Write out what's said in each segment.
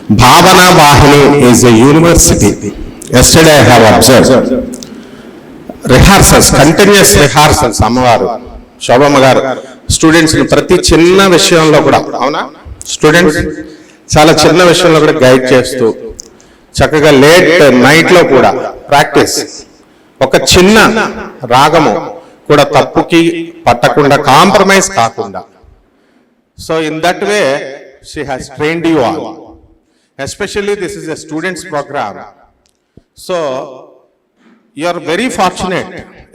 Bhavana Vahini is a university. Yesterday I have observed rehearsals, continuous rehearsals. అమ్మవారు శోభమ్మ గారు students ప్రతి చిన్న విషయంలో కూడా, అవునా స్టూడెంట్స్, చాలా చిన్న విషయంలో కూడా గైడ్ చేస్తూ చక్కగా లేట్ నైట్లో కూడా ప్రాక్టీస్, ఒక చిన్న రాగము కూడా తప్పుకి పట్టకుండా, కాంప్రమైజ్ కాకుండా. So in that way she has trained you all. Especially this is a students program, so you are very fortunate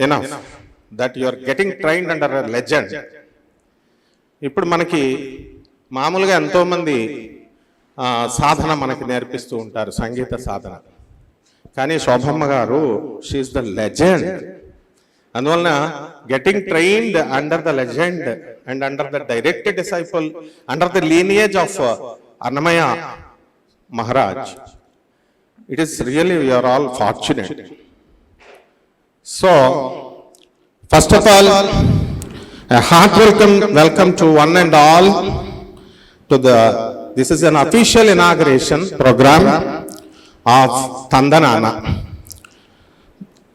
enough that you are getting trained under a legend. ఇప్పుడు మనకి మామూలుగా ఎంతో మంది సాధన మనకి నేర్పిస్తూ ఉంటారు, సంగీత సాధన. కానీ శోభమ్మ గారు షీ ఈస్ ద లెజెండ్. అందువలన getting trained under the legend and under the direct disciple, under the lineage of Annamayya Maharaj, it is really, we are all fortunate. So, first of all, a heart welcome to one and all to this is an official inauguration program of Tandanana.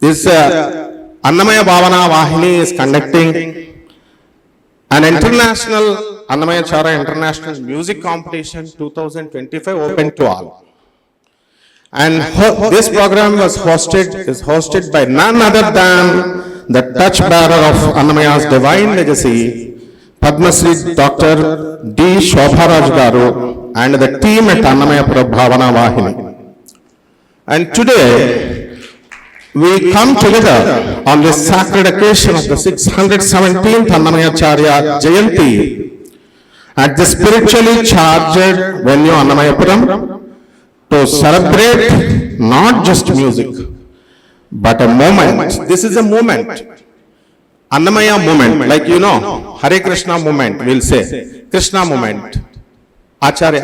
This Annamaya Bhavana Vahini is conducting an international Annamaya Chara International Music Competition 2025 open to all. And this program is hosted by none other than the touch bearer of Annamaya's divine legacy, Padma Shri Dr. D. Shobharaj Garu and the team at Annamaya Bhavana Vahini. And today, we come together on this sacred occasion of the 617th Annamayacharya Jayanti at the spiritually charged venue Annamayapuram to celebrate not just music but a moment. This is a moment, Annamaya moment, like you know, Hare Krishna moment, we'll say, Krishna moment, Acharya,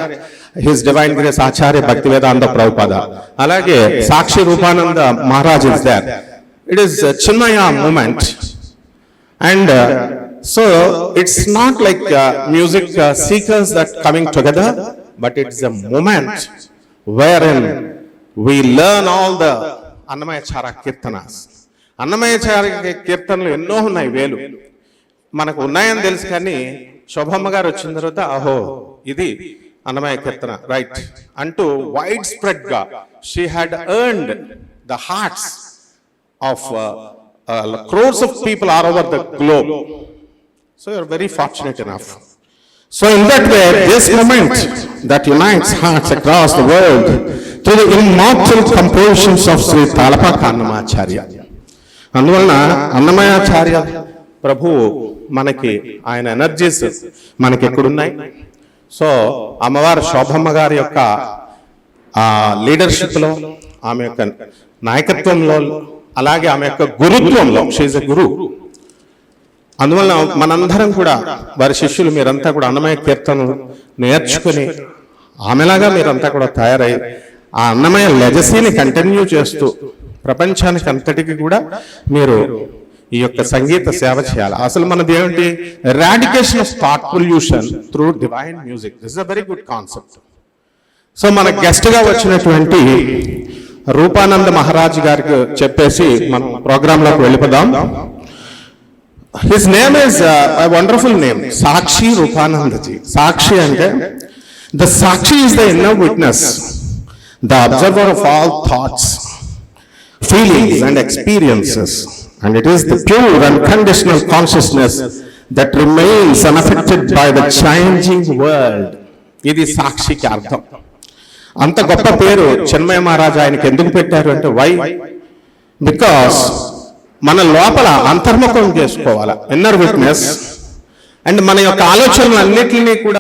His Divine Grace Acharya Bhaktivedanta Prabhupada. Alage Sakshi Rupananda Maharaj is there. It is a Chinmaya moment. And so it's not like music seekers that coming together, but it's a moment wherein we learn all the Annamaya Chara Kirtanas. Annamaya Chara Kirtanlu enno unnai velu. Manaku unnayani telusu kani Shobhamma garu వచ్చిన తర్వాత అహో ఇది Annamaya Kirtana, right? Unto widespread ga, she had earned the hearts of crores of people all over the globe. So you are very fortunate enough. So in that way, this moment that unites hearts across the world through the immortal compositions of Sri Talapaka Annamacharya. అందువలన అన్నమయాచార్య ప్రభు మనకి ఆయన energies మనకి ఎక్కడున్నాయి. So అమ్మవారు శోభమ్మ గారి యొక్క లీడర్షిప్లో, ఆమె యొక్క నాయకత్వంలో, అలాగే ఆమె యొక్క గురుత్వంలో, షీ ఈజ్ ఎ గురు. అందువల్ల మనందరం కూడా వారి శిష్యులు మీరంతా కూడా అన్నమయ్య కీర్తన నేర్చుకుని ఆమెలాగా మీరంతా కూడా తయారై ఆ అన్నమయ్య లెగసీని కంటిన్యూ చేస్తూ ప్రపంచానికి అంతటికి కూడా మీరు ఈ యొక్క సంగీత సేవ చేయాలి. అసలు మనది ఏమిటి? Eradication of thought pollution through divine music. This is a very good concept. So మన గెస్ట్ గా వచ్చినటువంటి రూపానంద మహారాజ్ గారికి చెప్పేసి మనం ప్రోగ్రామ్ లోకి వెళ్ళిపోదాం. His name is a wonderful name, Sakshi Rupanandaji. Sakshi ante the Sakshi is the inner witness, the observer of all thoughts, feelings and experiences, and it is the pure unconditional consciousness that remains unaffected by the changing world. Idi Sakshi ki artham. Anta goppa peru Chinmaya Maharaj ayaniki enduku pettaru ante why? Because మన లోపల అంతర్ముఖం చేసుకోవాలి, inner witness, and మన యొక్క ఆలోచనలు అన్నిటినీ కూడా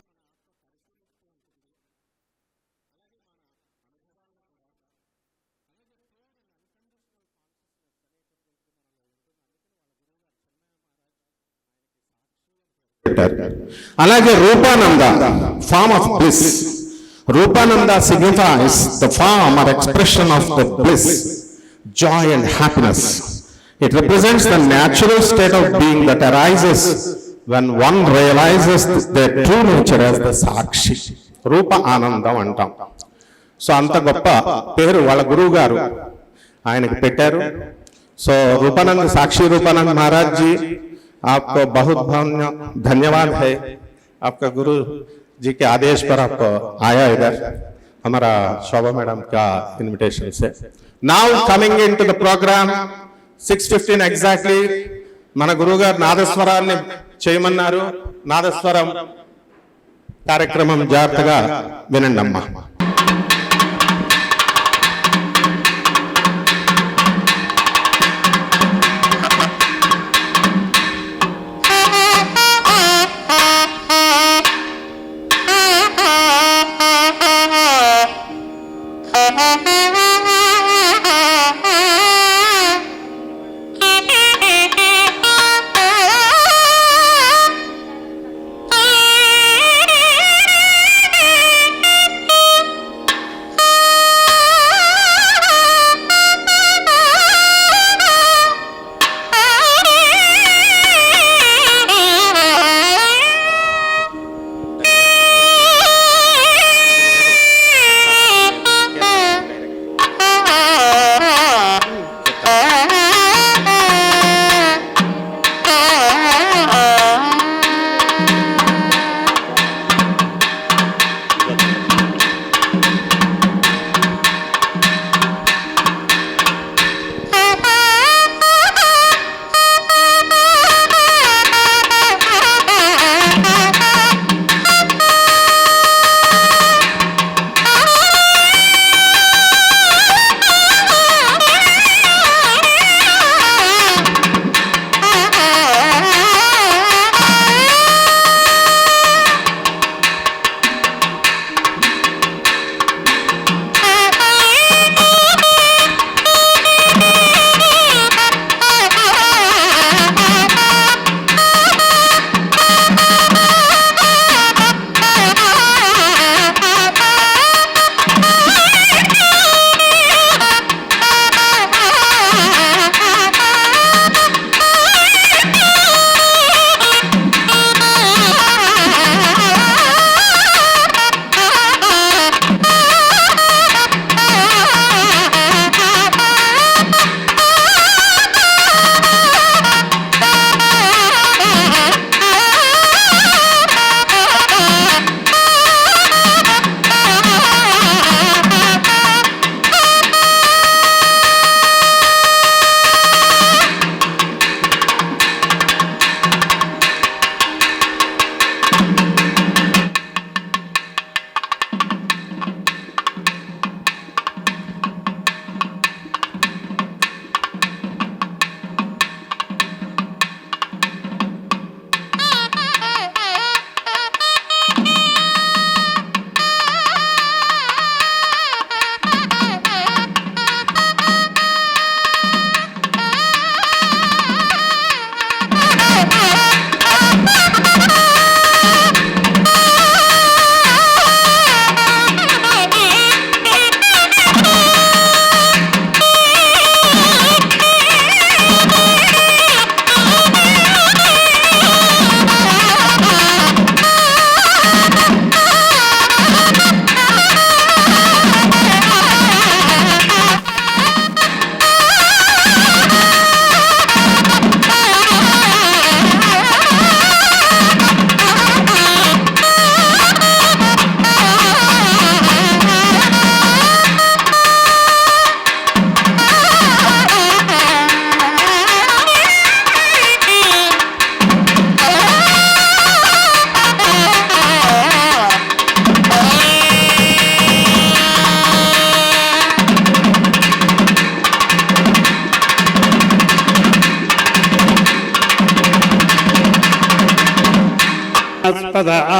అలాగే రూపానంద, ఫార్మ్ ఆఫ్ బ్లిస్. రూపానంద signifies the form or expression of the bliss, joy and happiness. It represents the natural state of being that arises when one realizes their true nature as the Sakshi. Rupa Anandam antam. So అంత గొప్ప పేరు వాళ్ళ గురువు గారు ఆయనకు పెట్టారు. So Rupanand साक्षी रूपानंद महाराज जी आपको बहुत बहुत धन्यवाद है. आपका गुरु जी के आदेश पर आपको आया इधर हमारा शोभा मैडम का इनविटेशन से. Now coming into the programme 6:15 exactly మన గురువు గారు నాదస్వరాన్ని చేయమన్నారు. నాదస్వరం కార్యక్రమం జాగ్రత్తగా వినండి అమ్మా.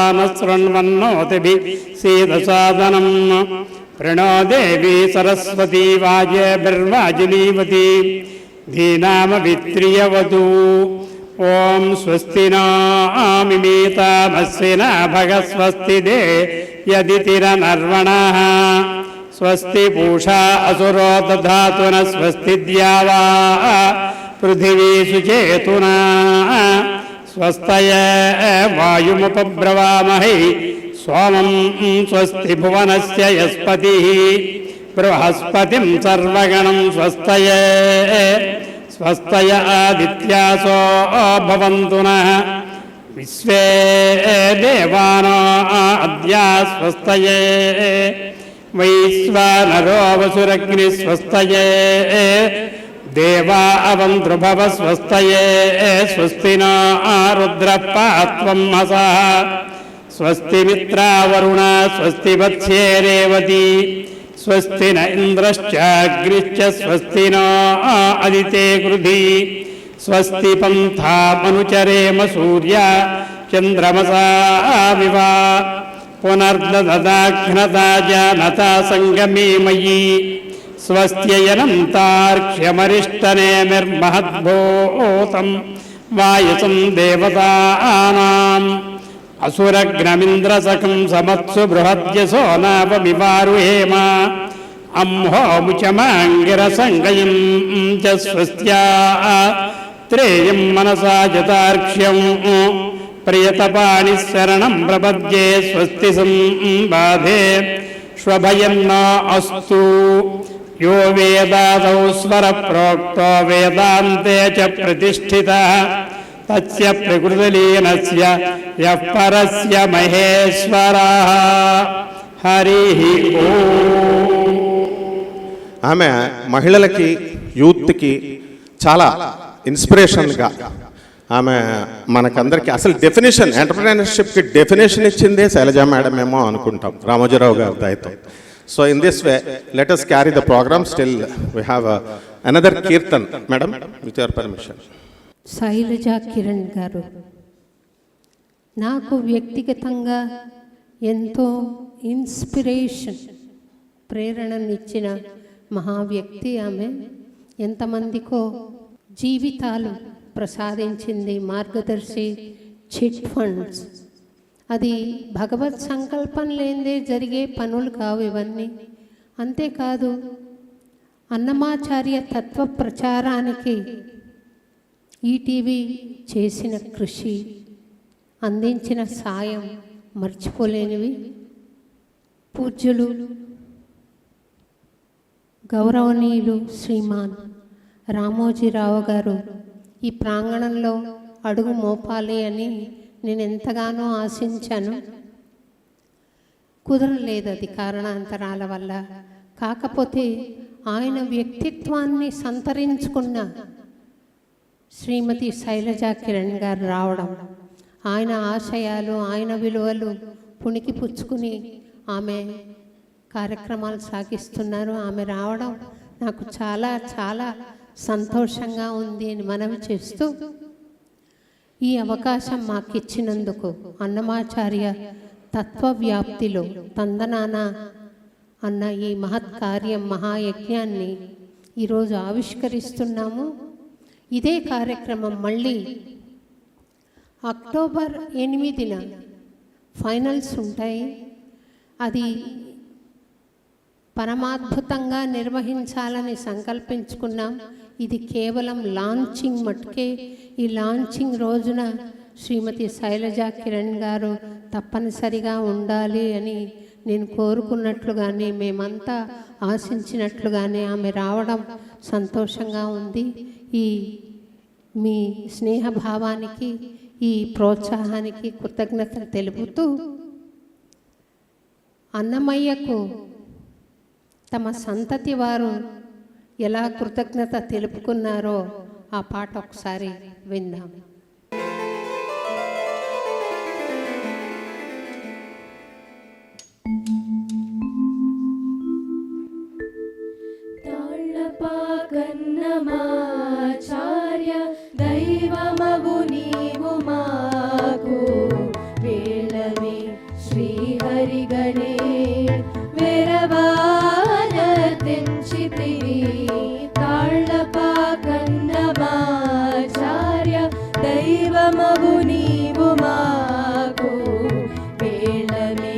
आनशृण्वन्नोतिभिः सीदसादनं प्रणो देवी सरस्वती वाजभिर्वाजिनीवती धीनामवित्रियवतु ओं स्वस्ति नामिमीतामस्विना भगस्वस्ति दे यदितिरनर्वणः स्वस्ति पूषा असुरो दधातु न स्वस्ति द्यावा पृथिवी सुचेतुना स्वस्तये वायुमुपब्रवामहे सोमं स्वस्ति भुवनस्य यस्पतिः बृहस्पतिं सर्वगणं स्वस्तये स्वस्तय आदित्यासो भवन्तु नः विश्वे देवानो अद्या स्वस्तये वैश्वानरो वसुरग्निः स्वस्तये देवा अवन्तृभव स्वस्तये स्वस्ति नो रुद्रः पात्वं हसः स्वस्ति मित्रावरुण स्वस्ति वत्स्ये रेवती स्वस्ति न इन्द्रश्चाग्निश्च स्वस्ति नो अदिते कृधि स्वस्ति पन्था मनुचरेम सूर्य चन्द्रमसा विवा पुनर्ददाघ्नता जानता सङ्गमे मयि स्वस्त्ययनन्तार्क्ष्यमरिष्टनेमिर्महद्भूतं वायुसं देवतानाम् असुरग्नमिन्द्रसखं समत्सु बृहद्यसो नापमिवारुहेम अम्होमुचमाङ्गिरसङ्गयं च स्वस्त्या त्रेयं मनसा जतार्क्ष्यं प्रियतपाणिः शरणं प्रपद्ये स्वस्ति संबाधे श्वभयं न अस्तु यो वेदादौ स्वरप्रोक्तो वेदान्ते च प्रतिष्ठितः तस्य प्रकृतिलीनस्य यः परस्य महेश्वरः हरिः ओम्। ఆమె మహిళలకి యూత్కి చాలా ఇన్స్పిరేషన్గా ఆమె మనకందరికీ అసలు డెఫినేషన్ ఎంటర్ప్రెన్యూర్షిప్కి డెఫినేషన్ ఇచ్చిందే శైలజా మేడం ఏమో అనుకుంటాం రామోజీరావు గారి దయతో. So in this way let us carry the programme. Still we have another kirtan madam with your permission. Shailaja Kiran garu నాకు వ్యక్తిగతంగా ఎంతో ఇన్స్పిరేషన్ ప్రేరణనిచ్చిన మహా వ్యక్తి ఆమె. ఎంతమందికో జీవితాలు ప్రసాదించింది. మార్గదర్శి చిట్ ఫండ్స్ అది భగవత్ సంకల్పం లేనిదే జరిగే పనులు కావు ఇవన్నీ. అంతేకాదు అన్నమాచార్య తత్వ ప్రచారానికి ఈటీవీ చేసిన కృషి, అందించిన సాయం మర్చిపోలేనివి. పూజ్యులు గౌరవనీయులు శ్రీమాన్ రామోజీరావు గారు ఈ ప్రాంగణంలో అడుగు మోపాలి అని నేను ఎంతగానో ఆశించాను. కుదరలేదు అది కారణాంతరాల వల్ల. కాకపోతే ఆయన వ్యక్తిత్వాన్ని సంతరించుకున్న శ్రీమతి శైలజా కిరణ్ గారు రావడం, ఆయన ఆశయాలు ఆయన విలువలు పుణికి పుచ్చుకుని ఆమె కార్యక్రమాలు సాగిస్తున్నారు. ఆమె రావడం నాకు చాలా చాలా సంతోషంగా ఉంది అని మనవి చేస్తూ ఈ అవకాశం మాకు ఇచ్చినందుకు అన్నమాచార్య తత్వవ్యాప్తిలో తందనాన అన్న ఈ మహత్ కార్యం మహాయజ్ఞాన్ని ఈరోజు ఆవిష్కరిస్తున్నాము. ఇదే కార్యక్రమం మళ్ళీ అక్టోబర్ 8న ఫైనల్స్ ఉంటాయి. అది పరమాద్భుతంగా నిర్వహించాలని సంకల్పించుకున్నాం. ఇది కేవలం లాంచింగ్ మటుకే. ఈ లాంచింగ్ రోజున శ్రీమతి శైలజా కిరణ్ గారు తప్పనిసరిగా ఉండాలి అని నేను కోరుకున్నట్లుగానే, మేమంతా ఆశించినట్లుగానే ఆమె రావడం సంతోషంగా ఉంది. ఈ మీ స్నేహభావానికి, ఈ ప్రోత్సాహానికి కృతజ్ఞతలు తెలుపుతూ అన్నమయ్యకు తమ సంతతి వారు ఎలా కృతజ్ఞత తెలుపుకున్నారో ఆ పాట ఒకసారి విందాం. తాళ్ళపాకన్నమాచార్య దైవమగు నీవు మాకు వేళమే శ్రీహరిగణే వెరవాన తెంచితివి. తాళ్ళపాకన్నమాచార్య దైవమగు నీవు మాకు వేళమే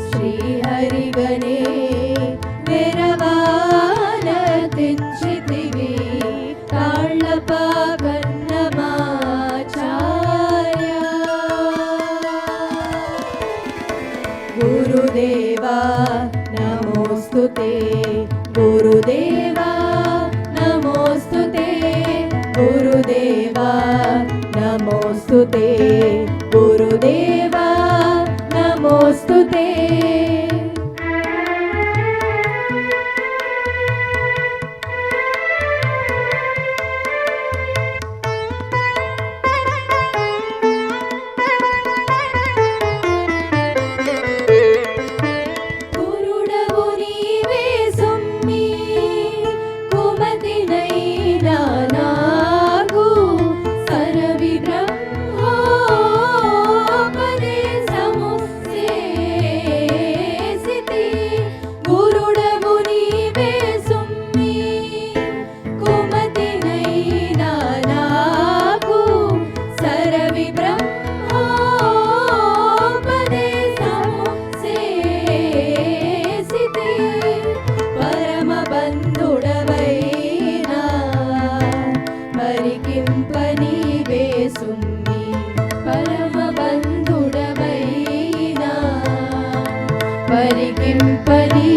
శ్రీహరిగణే వెరవాన తెంచితివి. తాళ్ళపాకన్నమాచార్య ते गुरुदेवा नमोऽस्तु ते गुरुदेवा नमोऽस्तु ते गुरुदेवा नमोऽस्तु ते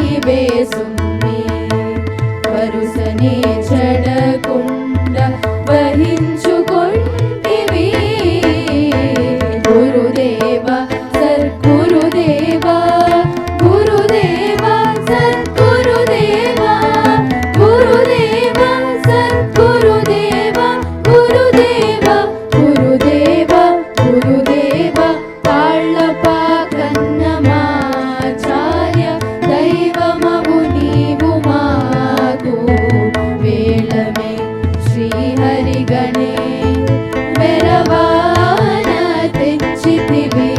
परिकिंपनीवेसुम्मी वरुसने चडकुंड वहिंचुकोंटिवी गुरुदेवा सद्गुरुदेवा गुरुदेवा सद्गुरुदेवा गुरुदेवा सद्गुरुदेवा गुरुदेवा गुरुदेवा गुरुदेवा ताळ्ळपाकन्नमाचार्य दैवमवु नीवु माकु वेळमे శ్రీహరిగణే మెరవాన తెచ్చితివి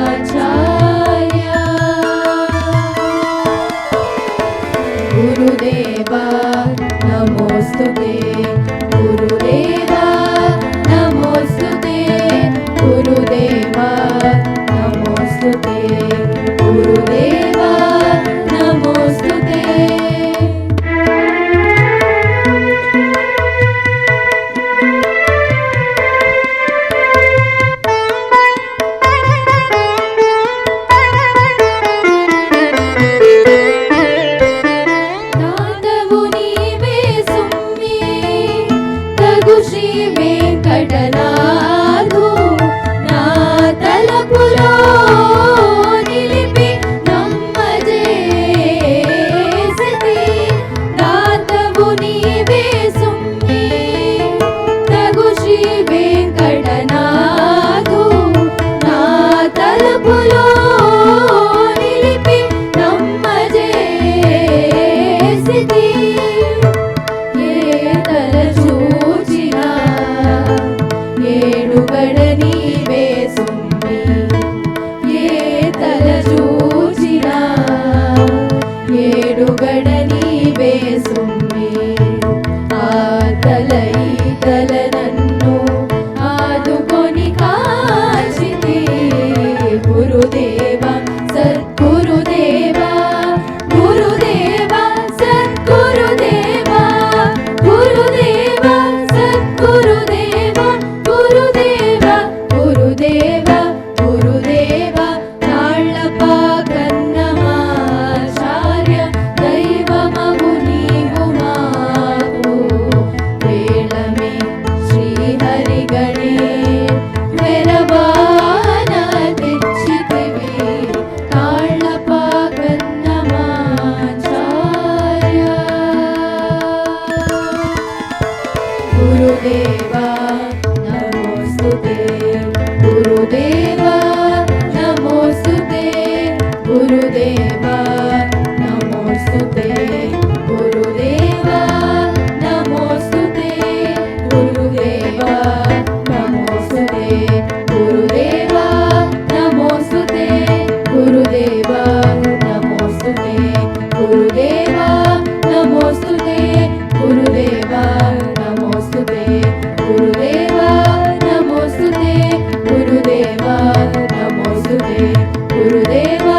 తాళ్ళపాకన్నమాచార్య గురుదేవా నమోస్తుతే గురుదేవా నమోస్తుతే గురుదేవా నమోస్తుతే గురుదేవా నమోస్తుతే నాదవు నీవే సుమ్మి తగు శ్రీ వెంకటనాథు నా తలపులో నిలిపి నమ్మజేసితి నాదవు నీవే సుమ్మి తగు శ్రీ వెంకటనాథు నా తలపులో నిలిపి నమ్మజేసితి ఏ తల చూచినా ఏడుగడ నీవే సుమ్మి ఏ తల చూచినా ఏడుగడ నీవే సుమ్మి ఆ తల ఈ తల నన్ను ఆదుకొని కాచితి గురుదేవా సద్గురుదేవా గురుదేవా సద్గురుదేవా గురుదేవా సద్గురుదేవా గురుదేవా గురుదేవా గురుదేవా తాళ్ళపాకన్నమాచార్య దైవమగు నీవు మాకు వేళమే శ్రీహరిగణే మెరవాన తెచ్చితివి తాళ్ళపాకన్నమాచార్య గురుదేవా నమోస్తుతే గురుదేవా నమోస్తుతే గురుదేవా నమోస్తుతే గురుదేవా నమోస్తుతే గురుదేవా నమోస్తుతే గురుదేవా నమోస్తుతే గురుదేవా నమోస్తుతే గురుదేవా నమోస్తుతే గురుదేవా నమోస్తుతే గురుదేవా నమోస్తుతే గురుదేవా నమోస్తుతే గురుదేవా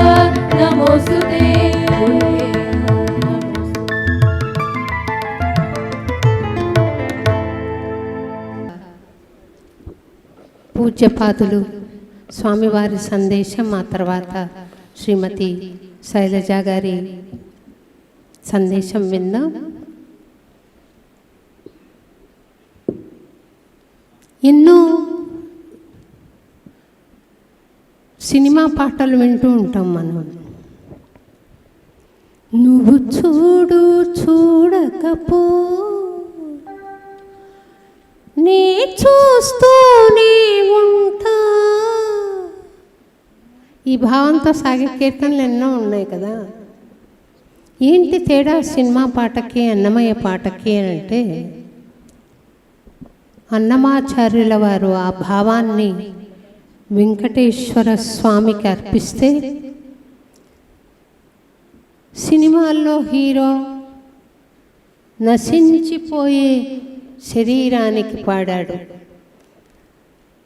నమోస్తుతే పూజ్యపాదులు స్వామివారి సందేశం ఆ తర్వాత శ్రీమతి శైలజ గారి సందేశం విందాం. ఎన్నో సినిమా పాటలు వింటూ ఉంటాం మనం. నువ్వు చూడు చూడకపో నీ చూస్తూనే ఉంటా, ఈ భావంతో సాగే కీర్తనలు ఎన్నో ఉన్నాయి కదా. ఏంటి తేడా సినిమా పాటకి అన్నమయ్య పాటకి అని అంటే, అన్నమాచార్యుల వారు ఆ భావాన్ని వెంకటేశ్వర స్వామికి అర్పిస్తే, సినిమాల్లో హీరో నశించిపోయే శరీరానికి పాడాడు.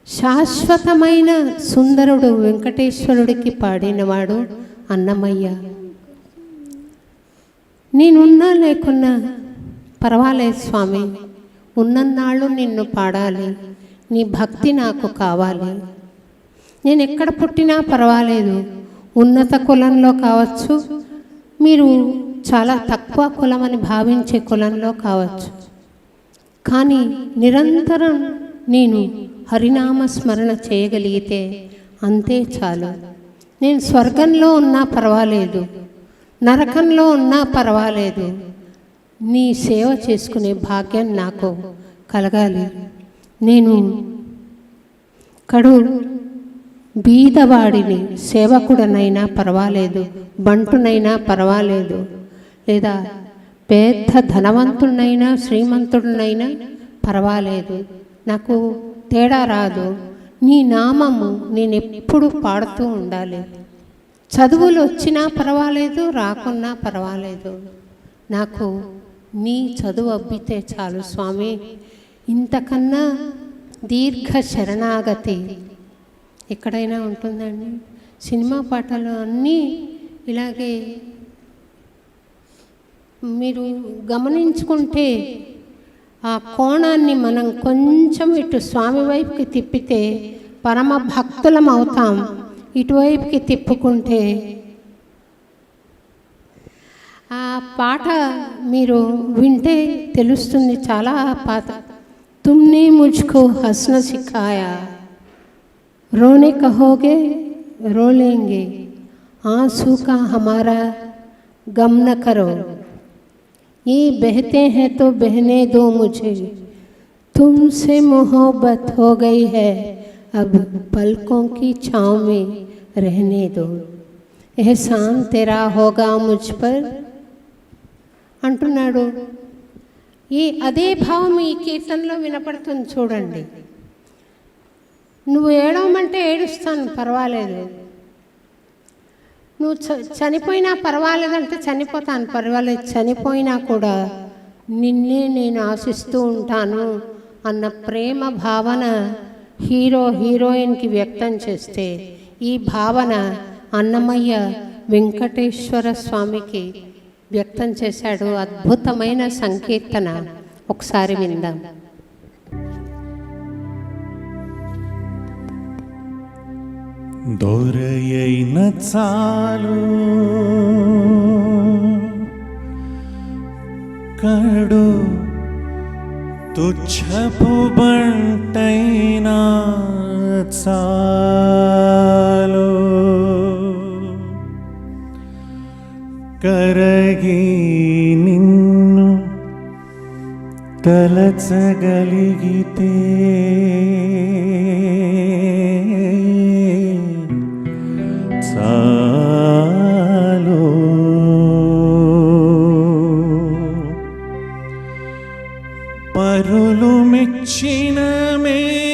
శాశ్వతమైన సుందరుడు వెంకటేశ్వరుడికి పాడినవాడు అన్నమయ్య. నేనున్నా లేకున్నా పర్వాలేదు స్వామి, ఉన్నన్నాళ్ళు నిన్ను పాడాలి, నీ భక్తి నాకు కావాలి. నేను ఎక్కడ పుట్టినా పర్వాలేదు, ఉన్నత కులంలో కావచ్చు, మీరు చాలా తక్కువ కులమని భావించే కులంలో కావచ్చు, కానీ నిరంతరం నేను హరినామ స్మరణ చేయగలిగితే అంతే చాలు. నేను స్వర్గంలో ఉన్నా పర్వాలేదు, నరకంలో ఉన్నా పర్వాలేదు, నీ సేవ చేసుకునే భాగ్యం నాకు కలగాలి. నేను కడు బీదవాడిని, సేవకుడనైనా పర్వాలేదు, బంటునైనా పర్వాలేదు, లేదా పెద్ద ధనవంతుడినైనా శ్రీమంతుడినైనా పర్వాలేదు, నాకు తేడా రాదు. నీ నామము నేను ఎప్పుడు పాడుతూ ఉండాలి. చదువులు వచ్చినా పర్వాలేదు, రాకున్నా పర్వాలేదు, నాకు నీ చదువు అబ్బితే చాలు స్వామి. ఇంతకన్నా దీర్ఘ శరణాగతి ఎక్కడైనా ఉంటుందండి? సినిమా పాటలు అన్నీ ఇలాగే మీరు గమనించుకుంటే ఆ కోణాన్ని మనం కొంచెం ఇటు స్వామి వైపుకి తిప్పితే పరమ భక్తులం అవుతాం. ఇటువైపుకి తిప్పుకుంటే ఆ పాట మీరు వింటే తెలుస్తుంది, చాలా పాత. తుమ్నే ముజ్కో హస్న సిఖాయా, రోనే కహోగే रो लेंगे, आंसू का हमारा गम न करो, ये बहते हैं तो बहने दो मुझे, तुमसे मोहब्बत हो गई है, अब पलकों की छाँव में रहने दो, एहसान तेरा होगा मुझ पर అంటున్నాడు. ఈ అదే భావం ఈ కీర్తనలో వినపడుతుంది చూడండి. నువ్వు ఏడవమంటే ఏడుస్తాను పర్వాలేదు, నువ్వు చనిపోయినా పర్వాలేదంటే చనిపోతాను పర్వాలేదు, చనిపోయినా కూడా నిన్నే నేను ఆశిస్తూ ఉంటాను అన్న ప్రేమ భావన హీరోయిన్కి వ్యక్తం చేస్తే, ఈ భావన అన్నమయ్య వెంకటేశ్వర స్వామికి వ్యక్తం చేశాడు. అద్భుతమైన సంకీర్తన, ఒకసారి విందాం. దొరయైన చాలు కడు తుచ్చపు బంటైనా చాలు, కరగి నిన్ను తలచగలిగితే చాలు, పరులు మెచ్చిన మేలు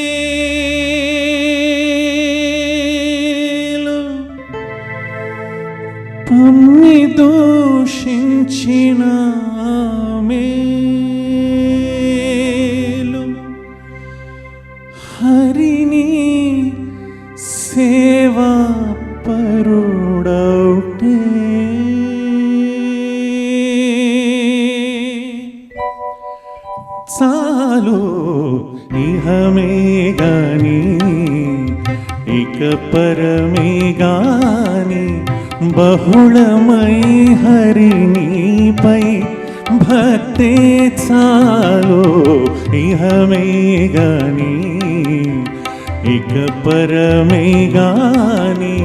పొమ్మి దూషించిన మేలు, హరిని సేవా పరుడౌటే, చాలు ఇహమే గాని ఇక పరమే గాని బహుళమై హరిణీపై భక్తే చాలు ఇహమే గాని ఇక పరమే గాని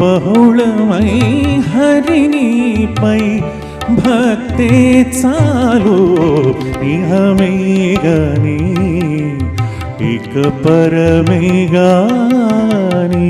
బహుళమై హరిణీపై భక్తే చాలు ఇహమే గాని ఇక పరమే గాని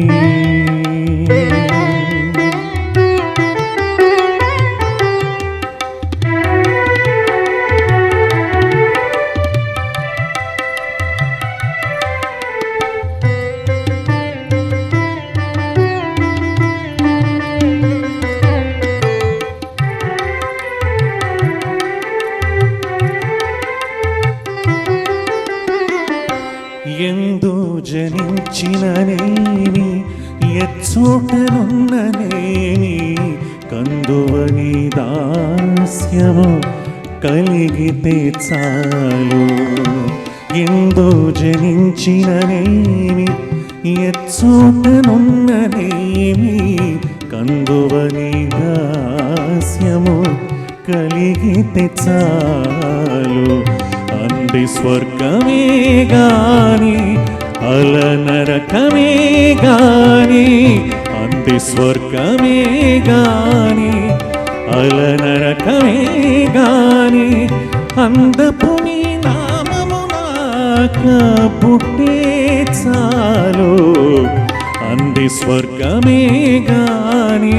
ఎందు జనించిననేని ఎచ్చోటనున్ననేని కందువని దాస్యము కలిగితే చాలు ఎందు జనించిననేమి ఎచ్చోటనున్ననేమి కందువని దాస్యము కలిగితే చాలు అంది స్వర్గమే గాని అల నరకమే గాని అంది స్వర్గమే గాని అల నరకమే గాని అందపు నీ నామము నాక పుట్టే చాలు అంది స్వర్గమే గాని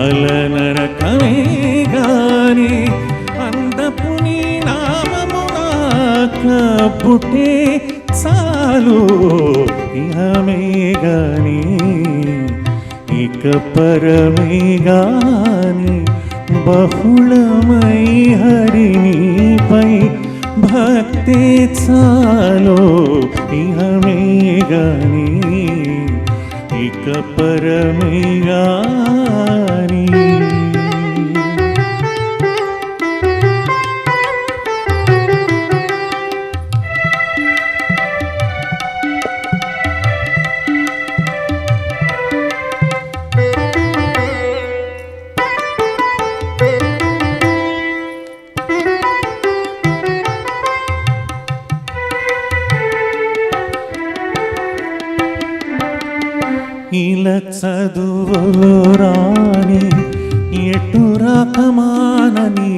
అల నరకమే గాని అందపు నీ నామము నాక పుట్టే చాలు ఇహమే గాని ఇక పరమే గాని బహుళమై హరిణీపై భక్తే చాలు ఇహమే గాని ఇక పరమే గాని ఇలా చదువులో రాని ఎటు రాకమానని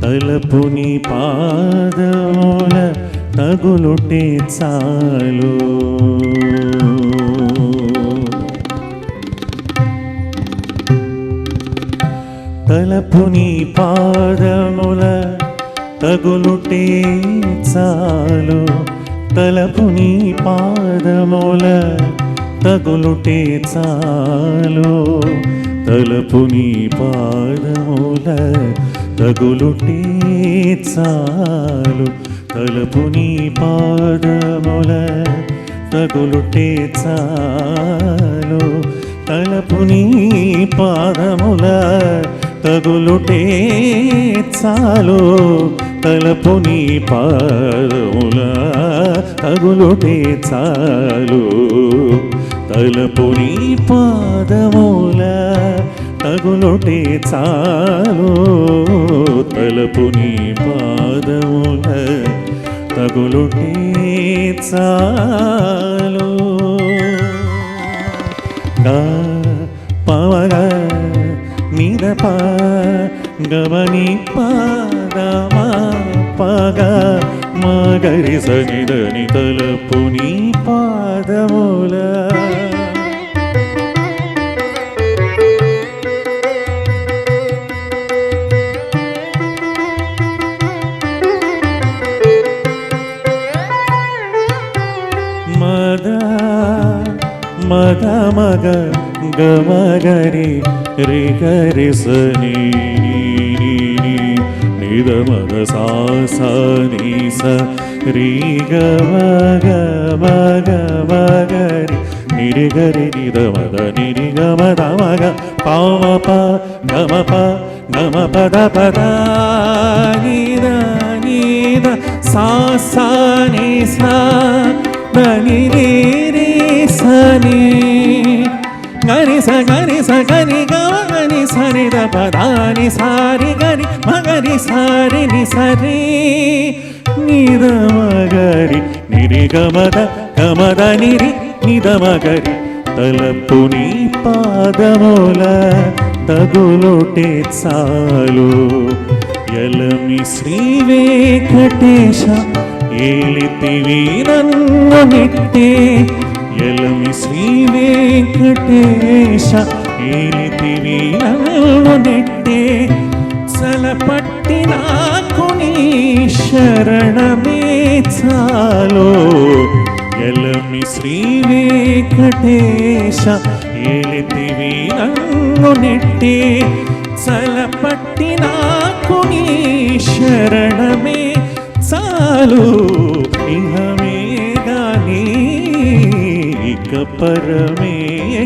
తలపుని పాదముల తగులుటే చాలు తలపుని పాదముల తగులుటే చాలు తలపుని పాదముల తగులుటే చాలు తలపుని పాదముల తగులుటే చాలు తలపుని పాదముల తగులుటే చాలు తలపుని పాదముల తగులుటే చాలు తలపుని పాదముల తగులుటే చాలు తలపుని పాదముల తగులుటే చాలు తలపుని పాదముల తగులుటే చాలు గా పవగ నిరప గమని పాదమ పగ మగరి సనిదని తలపుని పాదముల మద మద మగ గమగరి రి గరి సని నిద మగ సా సా ని స రి గ మగ మగ మగరి నిరి గరి నిద మద నిరి గ మద మగ పామ ప గమ పద పద నిద నిద సా సా ని సా దని రి రి సని గని స గని స గని గమ గని సరి ద పదాని సారి గని మగరి సారి ని సరి నిద మగరి నిరి గమద గమద నిరి నిద మగరి తలపు నీ పాదముల తగులుటే చాలు ఎలమి శ్రీ వెంకటేశ ఏలితివి నన్ను నిట్టే ఎలమి శ్రీ వెంకటేశ ఏలితివి నన్ను నెట్టే చలపట్టి నాకు నీ శరణమే చాలు ఎలమి శ్రీ వెంకటేశ ఏలితివి నన్ను నెట్టే చలపట్టి నాకు నీ శరణమే చాలు ఇహమే గాని ఇక పరమే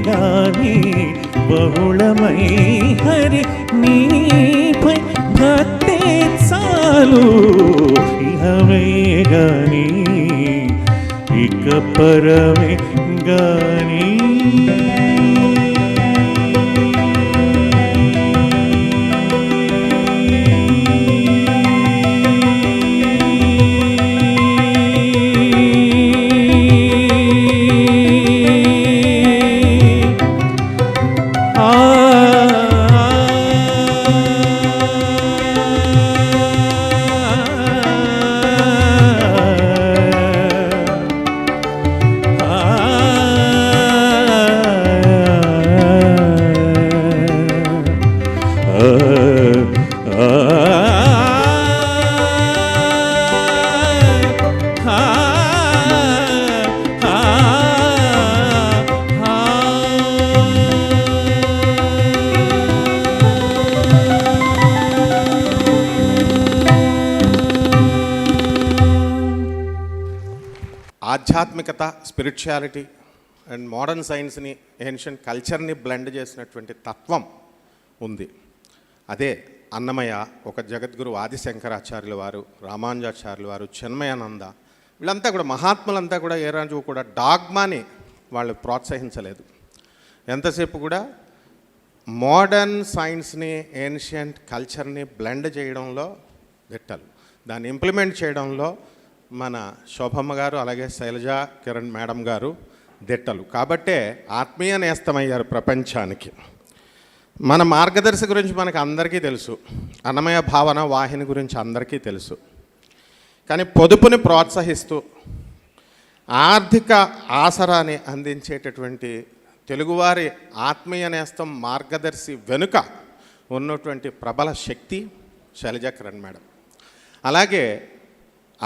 గాని బహుళమై హరి నీపై భక్తే చాలు ఇహమే గాని ఇక పరమే గాని ఆధ్యాత్మికత, స్పిరిచువాలిటీ అండ్ మోడర్న్ సైన్స్ని, ఏన్షియంట్ కల్చర్ని బ్లెండ్ చేసినటువంటి తత్వం ఉంది. అదే అన్నమయ్య, ఒక జగద్గురు ఆదిశంకరాచార్యుల వారు, రామానుజాచార్యుల వారు, చిన్మయానంద, వీళ్ళంతా కూడా మహాత్ములంతా కూడా ఏ రోజు కూడా డాగ్మాని వాళ్ళు ప్రోత్సహించలేదు. ఎంతసేపు కూడా మోడర్న్ సైన్స్ని, ఏన్షియంట్ కల్చర్ని బ్లెండ్ చేయడంలో దిట్టలు. దాన్ని ఇంప్లిమెంట్ చేయడంలో మన శోభమ్మ గారు, అలాగే శైలజ కిరణ్ మేడం గారు దిట్టలు. కాబట్టే ఆత్మీయ నేస్తమయ్యారు ప్రపంచానికి. మన మార్గదర్శి గురించి మనకు అందరికీ తెలుసు, అన్నమయ భావన వాహిని గురించి అందరికీ తెలుసు. కానీ పొదుపుని ప్రోత్సహిస్తూ ఆర్థిక ఆసరాన్ని అందించేటటువంటి తెలుగువారి ఆత్మీయ నేస్తం మార్గదర్శి వెనుక ఉన్నటువంటి ప్రబల శక్తి శైలజ కిరణ్ మేడం. అలాగే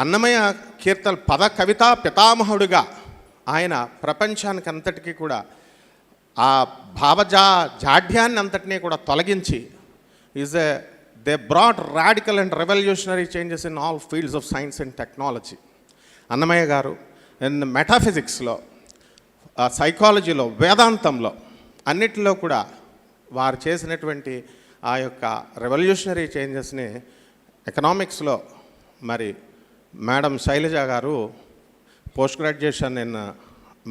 అన్నమయ్య కీర్తన పద కవితా పితామహుడుగా ఆయన ప్రపంచానికి అంతటికీ కూడా ఆ జాఢ్యాన్ని అంతటినీ కూడా తొలగించి they brought radical and revolutionary changes in all fields of science and technology. Annamayya గారు ఇన్ మెటాఫిజిక్స్లో, సైకాలజీలో, వేదాంతంలో అన్నిటిలో కూడా వారు చేసినటువంటి ఆ యొక్క రెవల్యూషనరీ చేంజెస్ని ఎకనామిక్స్లో మరి మేడం శైలజ గారు పోస్ట్ గ్రాడ్యుయేషన్ ఇన్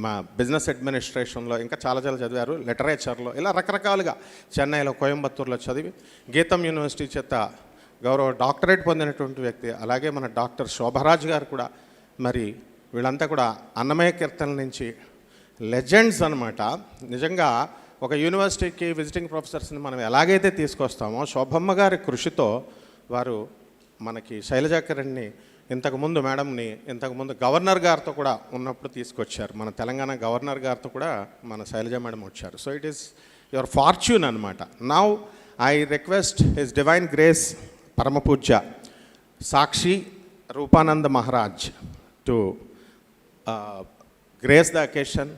మా బిజినెస్ అడ్మినిస్ట్రేషన్లో ఇంకా చాలా చదివారు, లిటరేచర్లో, ఇలా రకరకాలుగా చెన్నైలో, కోయంబత్తూరులో చదివి గీతం యూనివర్సిటీ చేత గౌరవ డాక్టరేట్ పొందినటువంటి వ్యక్తి. అలాగే మన డాక్టర్ శోభరాజ్ గారు కూడా మరి వీళ్ళంతా కూడా అన్నమయ్య కీర్తనల నుంచి లెజెండ్స్ అనమాట. నిజంగా ఒక యూనివర్సిటీకి విజిటింగ్ ప్రొఫెసర్స్ని మనం ఎలాగైతే తీసుకొస్తామో శోభమ్మ గారి కృషితో వారు మనకి శైలజా కిరణ్ని ఇంతకుముందు మేడంని ఇంతకుముందు గవర్నర్ గారితో కూడా ఉన్నప్పుడు తీసుకొచ్చారు. మన తెలంగాణ గవర్నర్ గారితో కూడా మన శైలజ మేడం వచ్చారు. So it is your fortune అనమాట. Now I request his divine grace పరమపూజ్య Sakshi Rupananda Maharaj to grace the occasion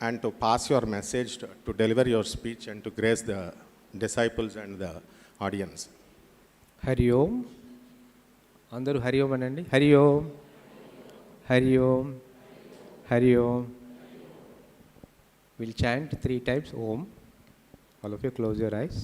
and to pass your message, to deliver your speech and to grace the disciples and the audience. Hari Om. అందరూ హరి ఓం అనండి. Hari Om, Hari Om, Hari Om. Will chant 3 times Om. All of you close your eyes.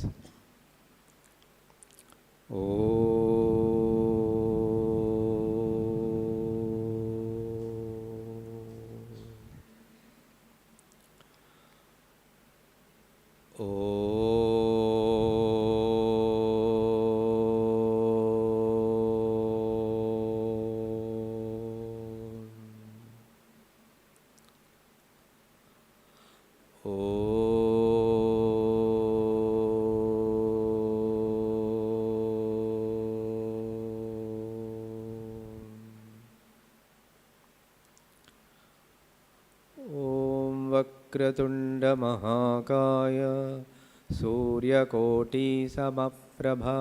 वक्रतुण्डमहाकाय सूर्यकोटिसमप्रभा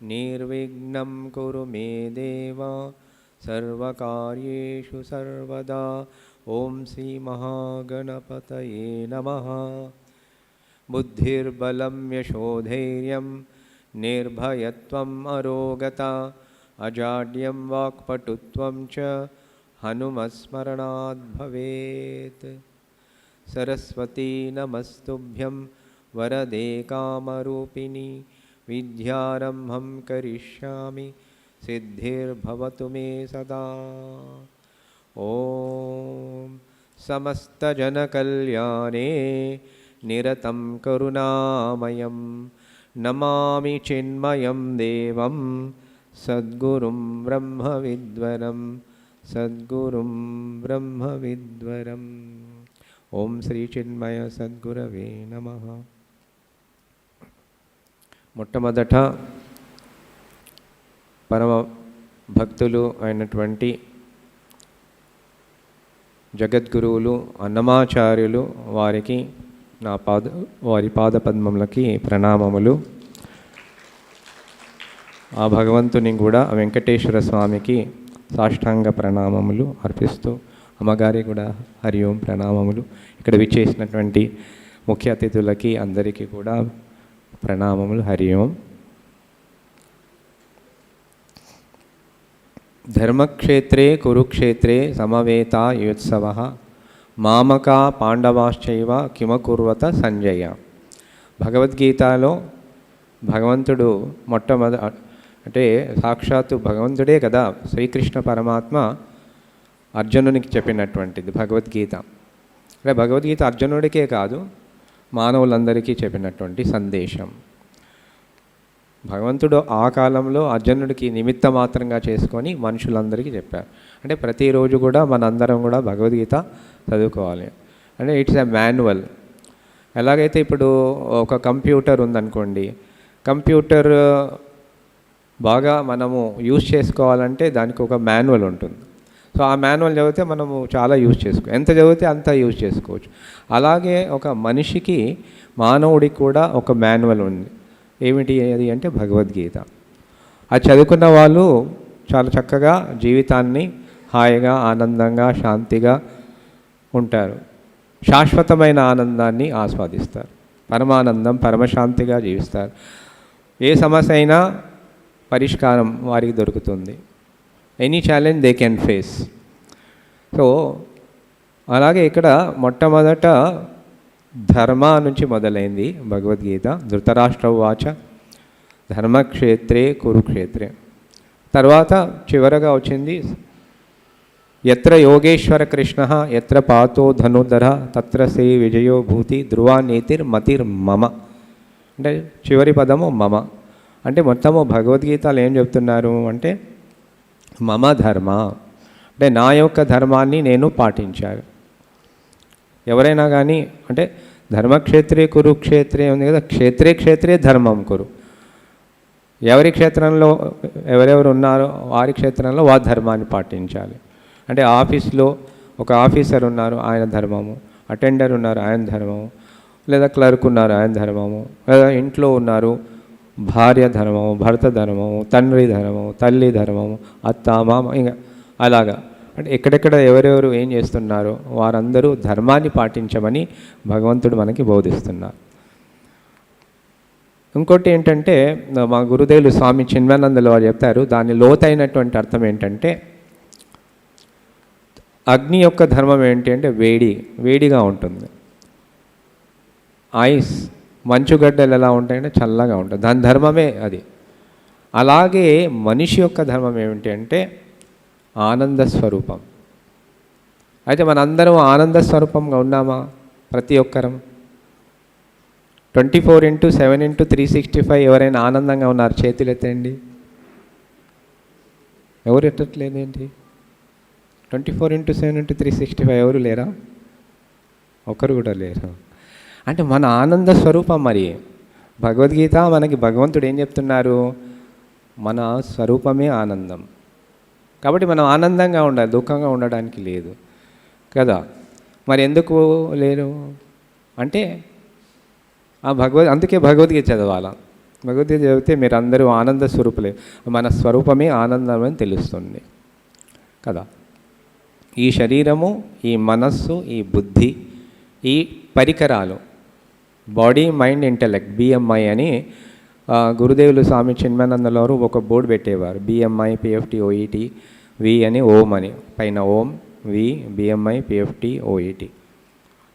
निर्विघ्नं कुरु मे देव सर्वकार्येषु सर्वदा। ॐ श्रीमहागणपतये नमः। बुद्धिर्बलं यशोधैर्यं निर्भयत्वम् अरोगता अजाड्यं वाक्पटुत्वं च हनुमत्स्मरणात् भवेत्। सरस्वती नमस्तुभ्यं वरदे कामरूपिणी विद्यारम्भं करिष्यामि सिद्धिर्भवतु मे सदा। ॐ समस्तजनकल्याणे निरतं करुणामयं नमामि चिन्मयं देवं सद्गुरुं ब्रह्मविद्वरं सद्गुरुं ब्रह्मविद्वरम्। ఓం శ్రీ చిన్మయ సద్గురవే నమః. మొట్టమొదట పరమ భక్తులు అయినటువంటి జగద్గురువులు అన్నమాచార్యులు వారికి వారి పాదపద్మములకి ప్రణామములు. ఆ భగవంతుని కూడా వెంకటేశ్వర స్వామికి సాష్టాంగ ప్రణామములు అర్పిస్తూ అమ్మగారి కూడా హరి ఓం ప్రణామములు. ఇక్కడ విచ్చేసినటువంటి ముఖ్య అతిథులకి అందరికీ కూడా ప్రణామములు. హరి ఓం. ధర్మక్షేత్రే కురుక్షేత్రే సమవేతా యుత్సవః మామకా పాండవాశ్చైవ కిమకుర్వత సంజయ. భగవద్గీతలో భగవంతుడు అంటే సాక్షాత్తు భగవంతుడే కదా శ్రీకృష్ణ పరమాత్మ అర్జునునికి చెప్పినటువంటిది భగవద్గీత. అంటే భగవద్గీత అర్జునుడికే కాదు మానవులందరికీ చెప్పినటువంటి సందేశం. భగవంతుడు ఆ కాలంలో అర్జునుడికి నిమిత్త మాత్రంగా చేసుకొని మనుషులందరికీ చెప్పారు. అంటే ప్రతిరోజు కూడా మనందరం కూడా భగవద్గీత చదువుకోవాలి. అంటే ఇట్స్ ఎ మాన్యువల్. ఎలాగైతే ఇప్పుడు ఒక కంప్యూటర్ ఉందనుకోండి, కంప్యూటర్ బాగా మనము యూజ్ చేసుకోవాలంటే దానికి ఒక మాన్యువల్ ఉంటుంది. సో ఆ మాన్యువల్ చదివితే మనము చాలా యూజ్ ఎంత చదివితే అంత యూజ్ చేసుకోవచ్చు. అలాగే ఒక మనిషికి మానవుడికి కూడా ఒక మాన్యువల్ ఉంది. ఏమిటి అది అంటే భగవద్గీత. అది చదువుకున్న వాళ్ళు చాలా చక్కగా జీవితాన్ని హాయిగా ఆనందంగా శాంతిగా ఉంటారు. శాశ్వతమైన ఆనందాన్ని ఆస్వాదిస్తారు. పరమానందం పరమశాంతిగా జీవిస్తారు. ఏ సమస్య అయినా పరిష్కారం వారికి దొరుకుతుంది. Any challenge they can face. So అలాగే ఇక్కడ మొట్టమొదట ధర్మ నుంచి మొదలైంది భగవద్గీత. ధృతరాష్ట్ర ఉవాచ ధర్మక్షేత్రే కురుక్షేత్రే. తర్వాత చివరగా వచ్చింది ఎత్ర యోగేశ్వర కృష్ణ ఎత్ర పాతో ధనుధర తత్ర సే విజయో భూతి ధ్రువా నీతిర్ మతిర్ మమ. అంటే చివరి పదము మమ. అంటే మొత్తము భగవద్గీతలు ఏం చెప్తున్నారు అంటే మమ ధర్మ అంటే నా యొక్క ధర్మాన్ని నేను పాటించాను. ఎవరైనా కానీ అంటే ధర్మక్షేత్రే కురుక్షేత్రే ఉంది కదా, క్షేత్రే క్షేత్రే ధర్మం కురు. ఎవరి క్షేత్రంలో ఎవరెవరు ఉన్నారో వారి క్షేత్రంలో వారి ధర్మాన్ని పాటించాలి. అంటే ఆఫీస్లో ఒక ఆఫీసర్ ఉన్నారు ఆయన ధర్మము, అటెండర్ ఉన్నారు ఆయన ధర్మము, లేదా క్లర్క్ ఉన్నారు ఆయన ధర్మము, లేదా ఇంట్లో ఉన్నారు భార్య ధర్మము, భర్త ధర్మము, తండ్రి ధర్మము, తల్లి ధర్మము, అత్త మామ, ఇంకా అలాగా. అంటే ఎక్కడెక్కడ ఎవరెవరు ఏం చేస్తున్నారో వారందరూ ధర్మాన్ని పాటించమని భగవంతుడు మనకి బోధిస్తున్నారు. ఇంకోటి ఏంటంటే మా గురుదేవులు స్వామి చిన్మయానందులు వారు చెప్తారు, దాని లోతైనటువంటి అర్థం ఏంటంటే అగ్ని యొక్క ధర్మం ఏంటి అంటే వేడిగా ఉంటుంది. ఐస్ మంచుగడ్డలు ఎలా ఉంటాయంటే చల్లగా ఉంటుంది, దాని ధర్మమే అది. అలాగే మనిషి యొక్క ధర్మం ఏమిటి అంటే ఆనంద స్వరూపం. అయితే మనందరం ఆనంద స్వరూపంగా ఉన్నామా? ప్రతి ఒక్కరం 24/7/365 ఎవరైనా ఆనందంగా ఉన్నారు? చేతులు ఎత్తండి. ఎవరు ఎత్తట్లేదేంటి? 24/7/365 ఎవరు లేరా? ఒకరు కూడా లేరు. అంటే మన ఆనంద స్వరూపం. మరి భగవద్గీత మనకి భగవంతుడు ఏం చెప్తున్నారు? మన స్వరూపమే ఆనందం. కాబట్టి మనం ఆనందంగా ఉండాలి, దుఃఖంగా ఉండడానికి లేదు కదా. మరి ఎందుకు లేరు అంటే అందుకే భగవద్గీత చదవాలా. భగవద్గీత చదివితే మీరు అందరూ ఆనంద స్వరూపులే, మన స్వరూపమే ఆనందం అని తెలుస్తుంది కదా. ఈ శరీరము, ఈ మనస్సు, ఈ బుద్ధి, ఈ పరికరాలు, బాడీ మైండ్ ఇంటెలెక్ట్, బిఎంఐ అని గురుదేవులు స్వామి చిన్మయానందలో ఒక బోర్డు పెట్టేవారు. బిఎంఐ పిఎఫ్టి ఓఈటి, వి అని ఓం అని, పైన ఓం వి బిఎంఐ పిఎఫ్టి ఓఈటి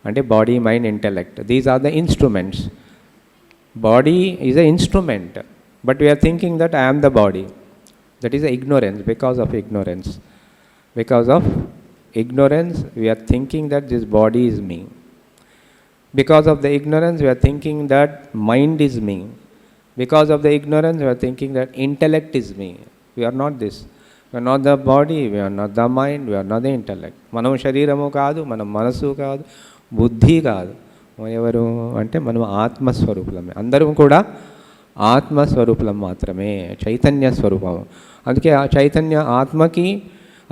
అంటే body mind intellect. These are the instruments. Body is a instrument, but we are thinking that I am the body. That is a ignorance. Because of ignorance we are thinking that this body is me. Because of the ignorance we are thinking that mind is me. Because of the ignorance we are thinking that intellect is me. We are not this. We are not the body, we are not the mind, we are not the intellect. మనం శరీరము కాదు, మనం మనసు కాదు, బుద్ధి కాదు. ఎవరు అంటే మనం ఆత్మస్వరూపులమే. అందరం కూడా ఆత్మస్వరూపులం మాత్రమే, చైతన్య స్వరూపం. అందుకే ఆ చైతన్య ఆత్మకి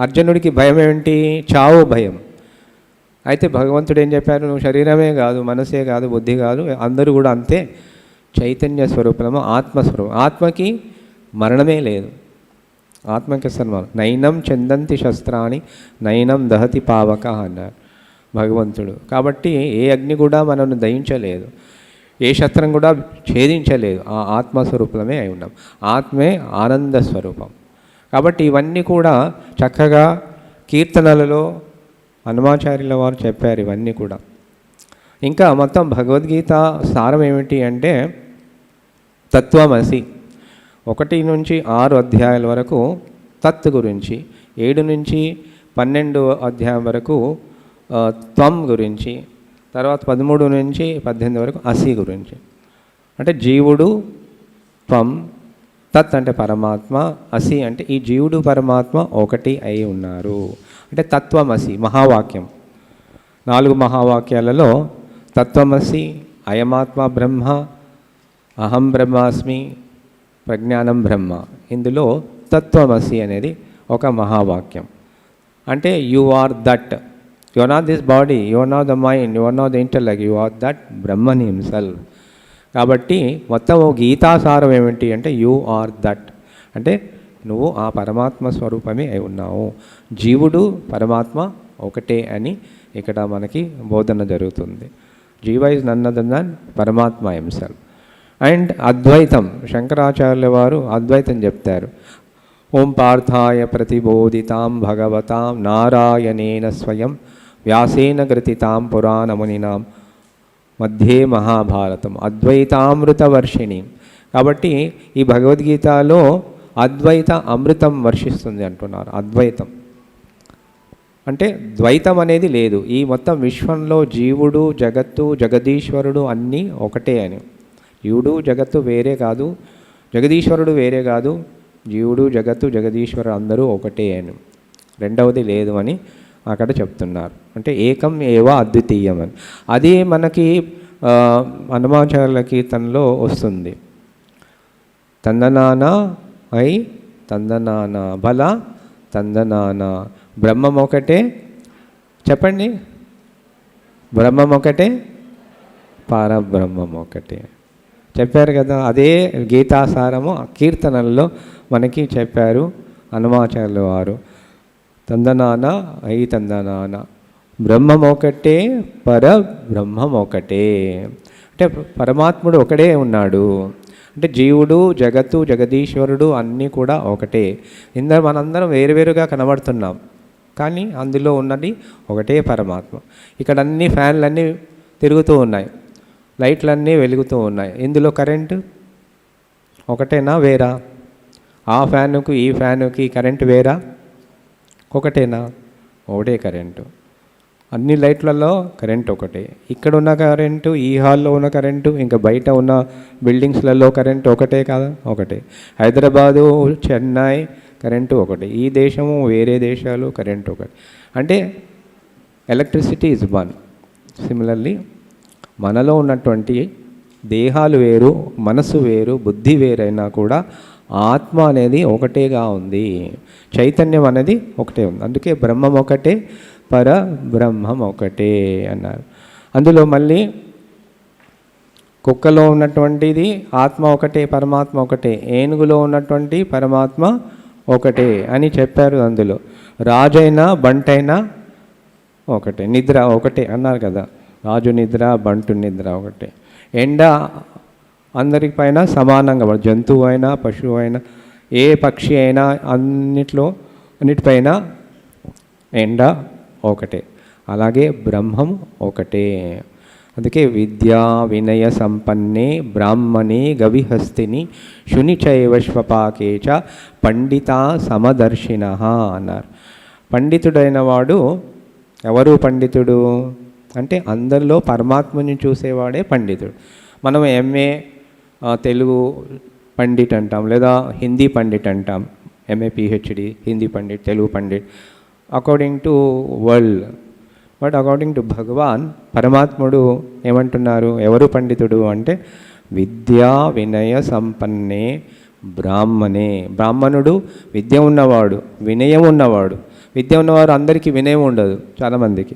అర్జునుడికి భయం ఏంటి? చావు భయం. అయితే భగవంతుడు ఏం చెప్పారు? నువ్వు శరీరమే కాదు, మనసే కాదు, బుద్ధి కాదు, అందరూ కూడా అంతే చైతన్య స్వరూపము, ఆత్మస్వరూపం. ఆత్మకి మరణమే లేదు. ఆత్మకి సన్మానం. నైనం చందంతి శస్త్రాన్ని నైనం దహతి పావక అన్నారు భగవంతుడు. కాబట్టి ఏ అగ్ని కూడా మనల్ని దహించలేదు, ఏ శస్త్రం కూడా ఛేదించలేదు. ఆ ఆత్మస్వరూపమే అయి ఉన్నాం. ఆత్మే ఆనంద స్వరూపం. కాబట్టి ఇవన్నీ కూడా చక్కగా కీర్తనలలో హనుమాచార్యుల వారు చెప్పారు ఇవన్నీ కూడా. ఇంకా మొత్తం భగవద్గీత సారం ఏమిటి అంటే తత్వమసి. 1 నుంచి 6 అధ్యాయాల వరకు తత్ గురించి, 7 నుంచి 12 అధ్యాయం వరకు త్వం గురించి, తర్వాత 13 నుంచి 18 వరకు అసి గురించి. అంటే జీవుడు, త్వం, తత్ అంటే పరమాత్మ, అసి అంటే ఈ జీవుడు పరమాత్మ ఒకటి అయి ఉన్నారు. అంటే తత్వమసి మహావాక్యం. 4 మహావాక్యాలలో తత్వమసి, అయమాత్మ బ్రహ్మ, అహం బ్రహ్మాస్మి, ప్రజ్ఞానం బ్రహ్మ. ఇందులో తత్వమసి అనేది ఒక మహావాక్యం. అంటే you are that. You are not this body, you are not the mind, you are not the intellect, you are that Brahman himself. కాబట్టి మొత్తం గీతాసారం ఏమిటి అంటే యు ఆర్ దట్. అంటే నువ్వు ఆ పరమాత్మ స్వరూపమే అయి ఉన్నావు. జీవుడు పరమాత్మ ఒకటే అని ఇక్కడ మనకి బోధన జరుగుతుంది. జీవ ఇస్ నన్ అదర్ దెన్ పరమాత్మ హిమ్సెల్ఫ్. అండ్ అద్వైతం, శంకరాచార్యుల వారు అద్వైతం చెప్తారు. ఓం పార్థాయ ప్రతిబోధితాం భగవతాం నారాయణేన స్వయం వ్యాసేన గ్రథితాం పురాణమునినాం మధ్యే మహాభారతం అద్వైతామృత వర్షిణి. కాబట్టి ఈ భగవద్గీతలో అద్వైత అమృతం వర్షిస్తుంది అంటున్నారు. అద్వైతం అంటే ద్వైతం అనేది లేదు. ఈ మొత్తం విశ్వంలో జీవుడు, జగత్తు, జగదీశ్వరుడు అన్నీ ఒకటే అని. జీవుడు జగత్తు వేరే కాదు, జగదీశ్వరుడు వేరే కాదు, జీవుడు జగత్తు జగదీశ్వరుడు అందరూ ఒకటే అని, రెండవది లేదు అని అక్కడ చెప్తున్నారు. అంటే ఏకం ఏవ అద్వితీయం అని. అది మనకి హనుమాచార్యుల కీర్తనలో వస్తుంది. తందనాన ఐ తందనాన బల తందనాన. బ్రహ్మం ఒకటే, చెప్పండి, బ్రహ్మం ఒకటే, పరబ్రహ్మం ఒకటే చెప్పారు కదా. అదే గీతాసారము కీర్తనల్లో మనకి చెప్పారు హనుమాచార్యుల వారు. తందనాన ఐ తందనాన, బ్రహ్మం ఒకటే, పరబ్రహ్మం ఒకటే. అంటే పరమాత్ముడు ఒకడే ఉన్నాడు. అంటే జీవుడు, జగత్తు, జగదీశ్వరుడు అన్నీ కూడా ఒకటే. మనందరం వేరువేరుగా కనబడుతున్నాం, కానీ అందులో ఉన్నది ఒకటే పరమాత్మ. ఇక్కడ అన్ని ఫ్యాన్లన్నీ తిరుగుతూ ఉన్నాయి, లైట్లన్నీ వెలుగుతూ ఉన్నాయి. ఇందులో కరెంటు ఒకటేనా వేరా? ఆ ఫ్యానుకు ఈ ఫ్యానుకి కరెంటు వేరా? ఒకటేనా? ఒకటే కరెంటు. అన్ని లైట్లలో కరెంటు ఒకటే. ఇక్కడ ఉన్న కరెంటు, ఈ హాల్లో ఉన్న కరెంటు, ఇంకా బయట ఉన్న బిల్డింగ్స్లలో కరెంటు ఒకటే కదా? ఒకటే. హైదరాబాదు, చెన్నై కరెంటు ఒకటే. ఈ దేశము, వేరే దేశాలు కరెంటు ఒకటి. అంటే ఎలక్ట్రిసిటీ ఇస్ వన్. సిమిలర్లీ మనలో ఉన్నటువంటి దేహాలు వేరు, మనసు వేరు, బుద్ధి వేరైనా కూడా ఆత్మ అనేది ఒకటేగా ఉంది. చైతన్యం అనేది ఒకటే ఉంది. అందుకే బ్రహ్మం ఒకటే, పరబ్రహ్మం ఒకటే అన్నారు. అందులో మళ్ళీ కుక్కలో ఉన్నటువంటిది ఆత్మ ఒకటే, పరమాత్మ ఒకటే, ఏనుగులో ఉన్నటువంటి పరమాత్మ ఒకటే అని చెప్పారు. అందులో రాజైనా బంటైనా ఒకటే, నిద్ర ఒకటే అన్నారు కదా, రాజు నిద్ర బంటు నిద్ర ఒకటే. ఎండ అందరి పైన సమానంగా, జంతువు అయినా పశువు అయినా ఏ పక్షి అయినా అన్నిటిపైన ఎండ ఒకటే. అలాగే బ్రహ్మం ఒకటే. అందుకే విద్యా వినయ సంపన్నే బ్రాహ్మణే గవిహస్తిని శునిచైవ శ్వపాకే చ పండిత సమదర్శిన అన్నారు. పండితుడైన వాడు ఎవరు? పండితుడు అంటే అందరిలో పరమాత్మని చూసేవాడే పండితుడు. మనం ఎంఏ తెలుగు పండిట్ అంటాం, లేదా హిందీ పండిట్ అంటాం, MA PhD Hindi pandit, Telugu pandit according to world. But according to Bhagavan, పరమాత్ముడు ఏమంటున్నారు? ఎవరు పండితుడు అంటే విద్యా వినయ సంపన్నే బ్రాహ్మణే. బ్రాహ్మణుడు విద్య ఉన్నవాడు, వినయం ఉన్నవాడు. విద్య ఉన్నవారు అందరికీ వినయం ఉండదు, చాలామందికి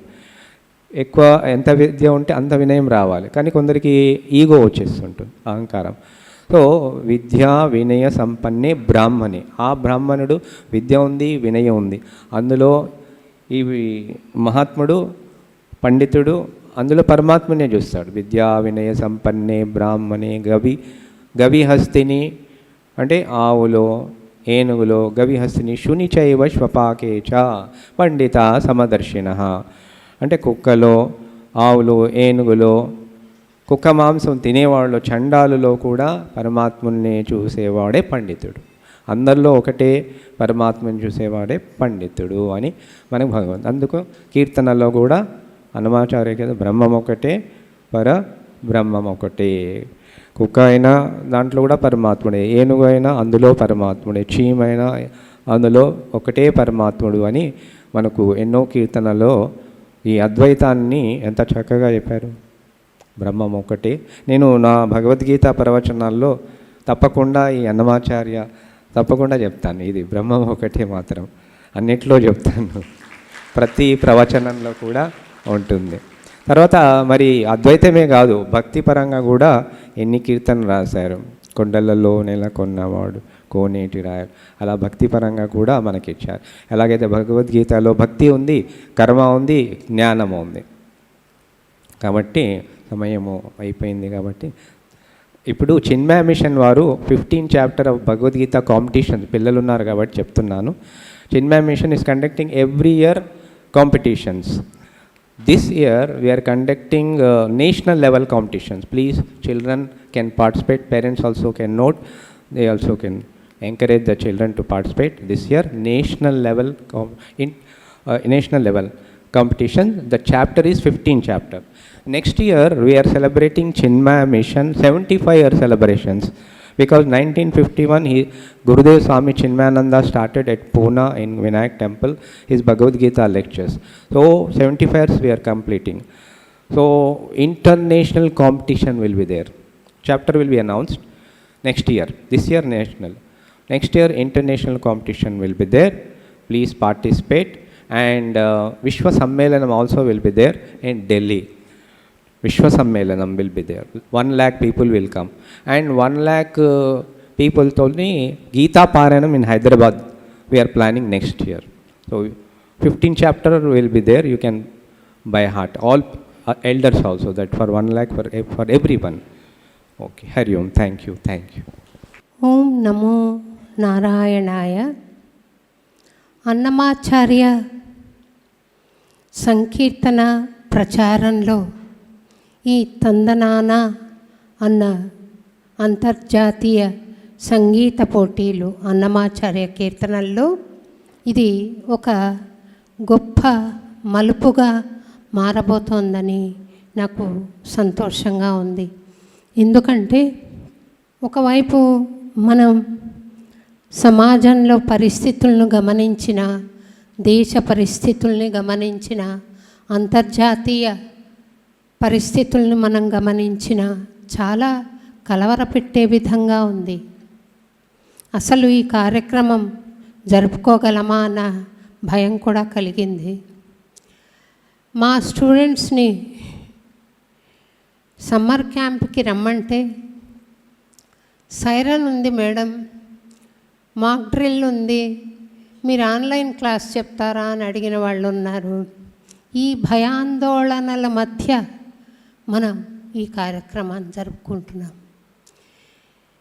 ఎక్కువ ఎంత విద్య ఉంటే అంత వినయం రావాలి, కానీ కొందరికి ఈగో వచ్చేస్తుంటుంది, అహంకారం. సో విద్యా వినయ సంపన్నే బ్రాహ్మణే. ఆ బ్రాహ్మణుడు విద్య ఉంది, వినయం ఉంది. అందులో ఈ మహాత్ముడు పండితుడు అందులో పరమాత్మనే చూస్తాడు. విద్యా వినయ సంపన్నే బ్రాహ్మణే గవిహస్తిని అంటే ఆవులో, ఏనుగులో గవిహస్తిని శునిచైవ శ్వపాకే చ పండిత సమదర్శిన అంటే కుక్కలో, ఆవులో, ఏనుగులో, కుక్క మాంసం తినేవాళ్ళు, చండాలులో కూడా పరమాత్ముని చూసేవాడే పండితుడు. అందరిలో ఒకటే పరమాత్మని చూసేవాడే పండితుడు అని మనకు భగవంతుడు. అందుకు కీర్తనలో కూడా అన్నమాచార్య కదా, బ్రహ్మం ఒకటే బ్రహ్మం ఒకటే. కుక్క అయినా దాంట్లో కూడా పరమాత్ముడే, ఏనుగు అయినా అందులో పరమాత్ముడే, చీమైనా అందులో ఒకటే పరమాత్ముడు అని మనకు ఎన్నో కీర్తనలో ఈ అద్వైతాన్ని ఎంత చక్కగా చెప్పారు. బ్రహ్మం ఒకటే. నేను నా భగవద్గీత ప్రవచనాల్లో తప్పకుండా ఈ అన్నమాచార్య తప్పకుండా చెప్తాను, ఇది బ్రహ్మం ఒకటే మాత్రం అన్నిట్లో చెప్తాను, ప్రతి ప్రవచనంలో కూడా ఉంటుంది. తర్వాత మరి అద్వైతమే కాదు, భక్తి పరంగా కూడా ఎన్ని కీర్తనలు రాశారు. కొండలలో నెలకొన్నవాడు కోనేటి రాయలు, అలా భక్తిపరంగా కూడా మనకి ఇచ్చారు. ఎలాగైతే భగవద్గీతలో భక్తి ఉంది, కర్మ ఉంది, జ్ఞానము ఉంది. కాబట్టి సమయము అయిపోయింది కాబట్టి ఇప్పుడు చిన్మయ మిషన్ వారు 15 చాప్టర్ ఆఫ్ భగవద్గీత కాంపిటీషన్, పిల్లలు ఉన్నారు కాబట్టి చెప్తున్నాను. Chinmaya mission is conducting every year competitions. This year we are conducting national level competitions. Please, children can participate, parents also can note, they also can encourage the children to participate. This year national level competition, the chapter is 15 chapter. Next year we are celebrating Chinmaya Mission 75 year celebrations, because 1951 Gurudev Swami Chinmayananda started at Pune in Vinayak Temple his Bhagavad Gita lectures. So 75 years we are completing. So international competition will be there. Chapter will be announced next year. This year national. Next year international competition will be there. Please participate. And Vishwa Sammelanam also will be there in Delhi. Vishwa Sammelanam will be there. 1 lakh people will come. And 1 lakh people told me Gita Paranam in Hyderabad we are planning next year. So 15 chapter will be there. You can by heart. All elders also, that for 1 lakh for everyone. Okay. Hari Om. Thank you. Thank you. ఓం నమో నారాయణాయ. అన్నమాచార్య సంకీర్తన ప్రచారంలో ఈ తందనాన అన్న అంతర్జాతీయ సంగీత పోటీలు అన్నమాచార్య కీర్తనల్లో ఇది ఒక గొప్ప మలుపుగా మారబోతోందని నాకు సంతోషంగా ఉంది. ఎందుకంటే ఒకవైపు మనం సమాజంలో పరిస్థితులను గమనించిన, దేశ పరిస్థితుల్ని గమనించిన, అంతర్జాతీయ పరిస్థితులను మనం గమనించిన చాలా కలవరపెట్టే విధంగా ఉంది. అసలు ఈ కార్యక్రమం జరుపుకోగలమా అన్న భయం కూడా కలిగింది. మా స్టూడెంట్స్ని సమ్మర్ క్యాంప్కి రమ్మంటే సైరన్ ఉంది మేడం, మాక్ డ్రిల్ ఉంది, మీరు ఆన్లైన్ క్లాస్ చెప్తారా అని అడిగిన వాళ్ళు ఉన్నారు. ఈ భయాందోళనల మధ్య మనం ఈ కార్యక్రమాన్ని జరుపుకుంటున్నాం.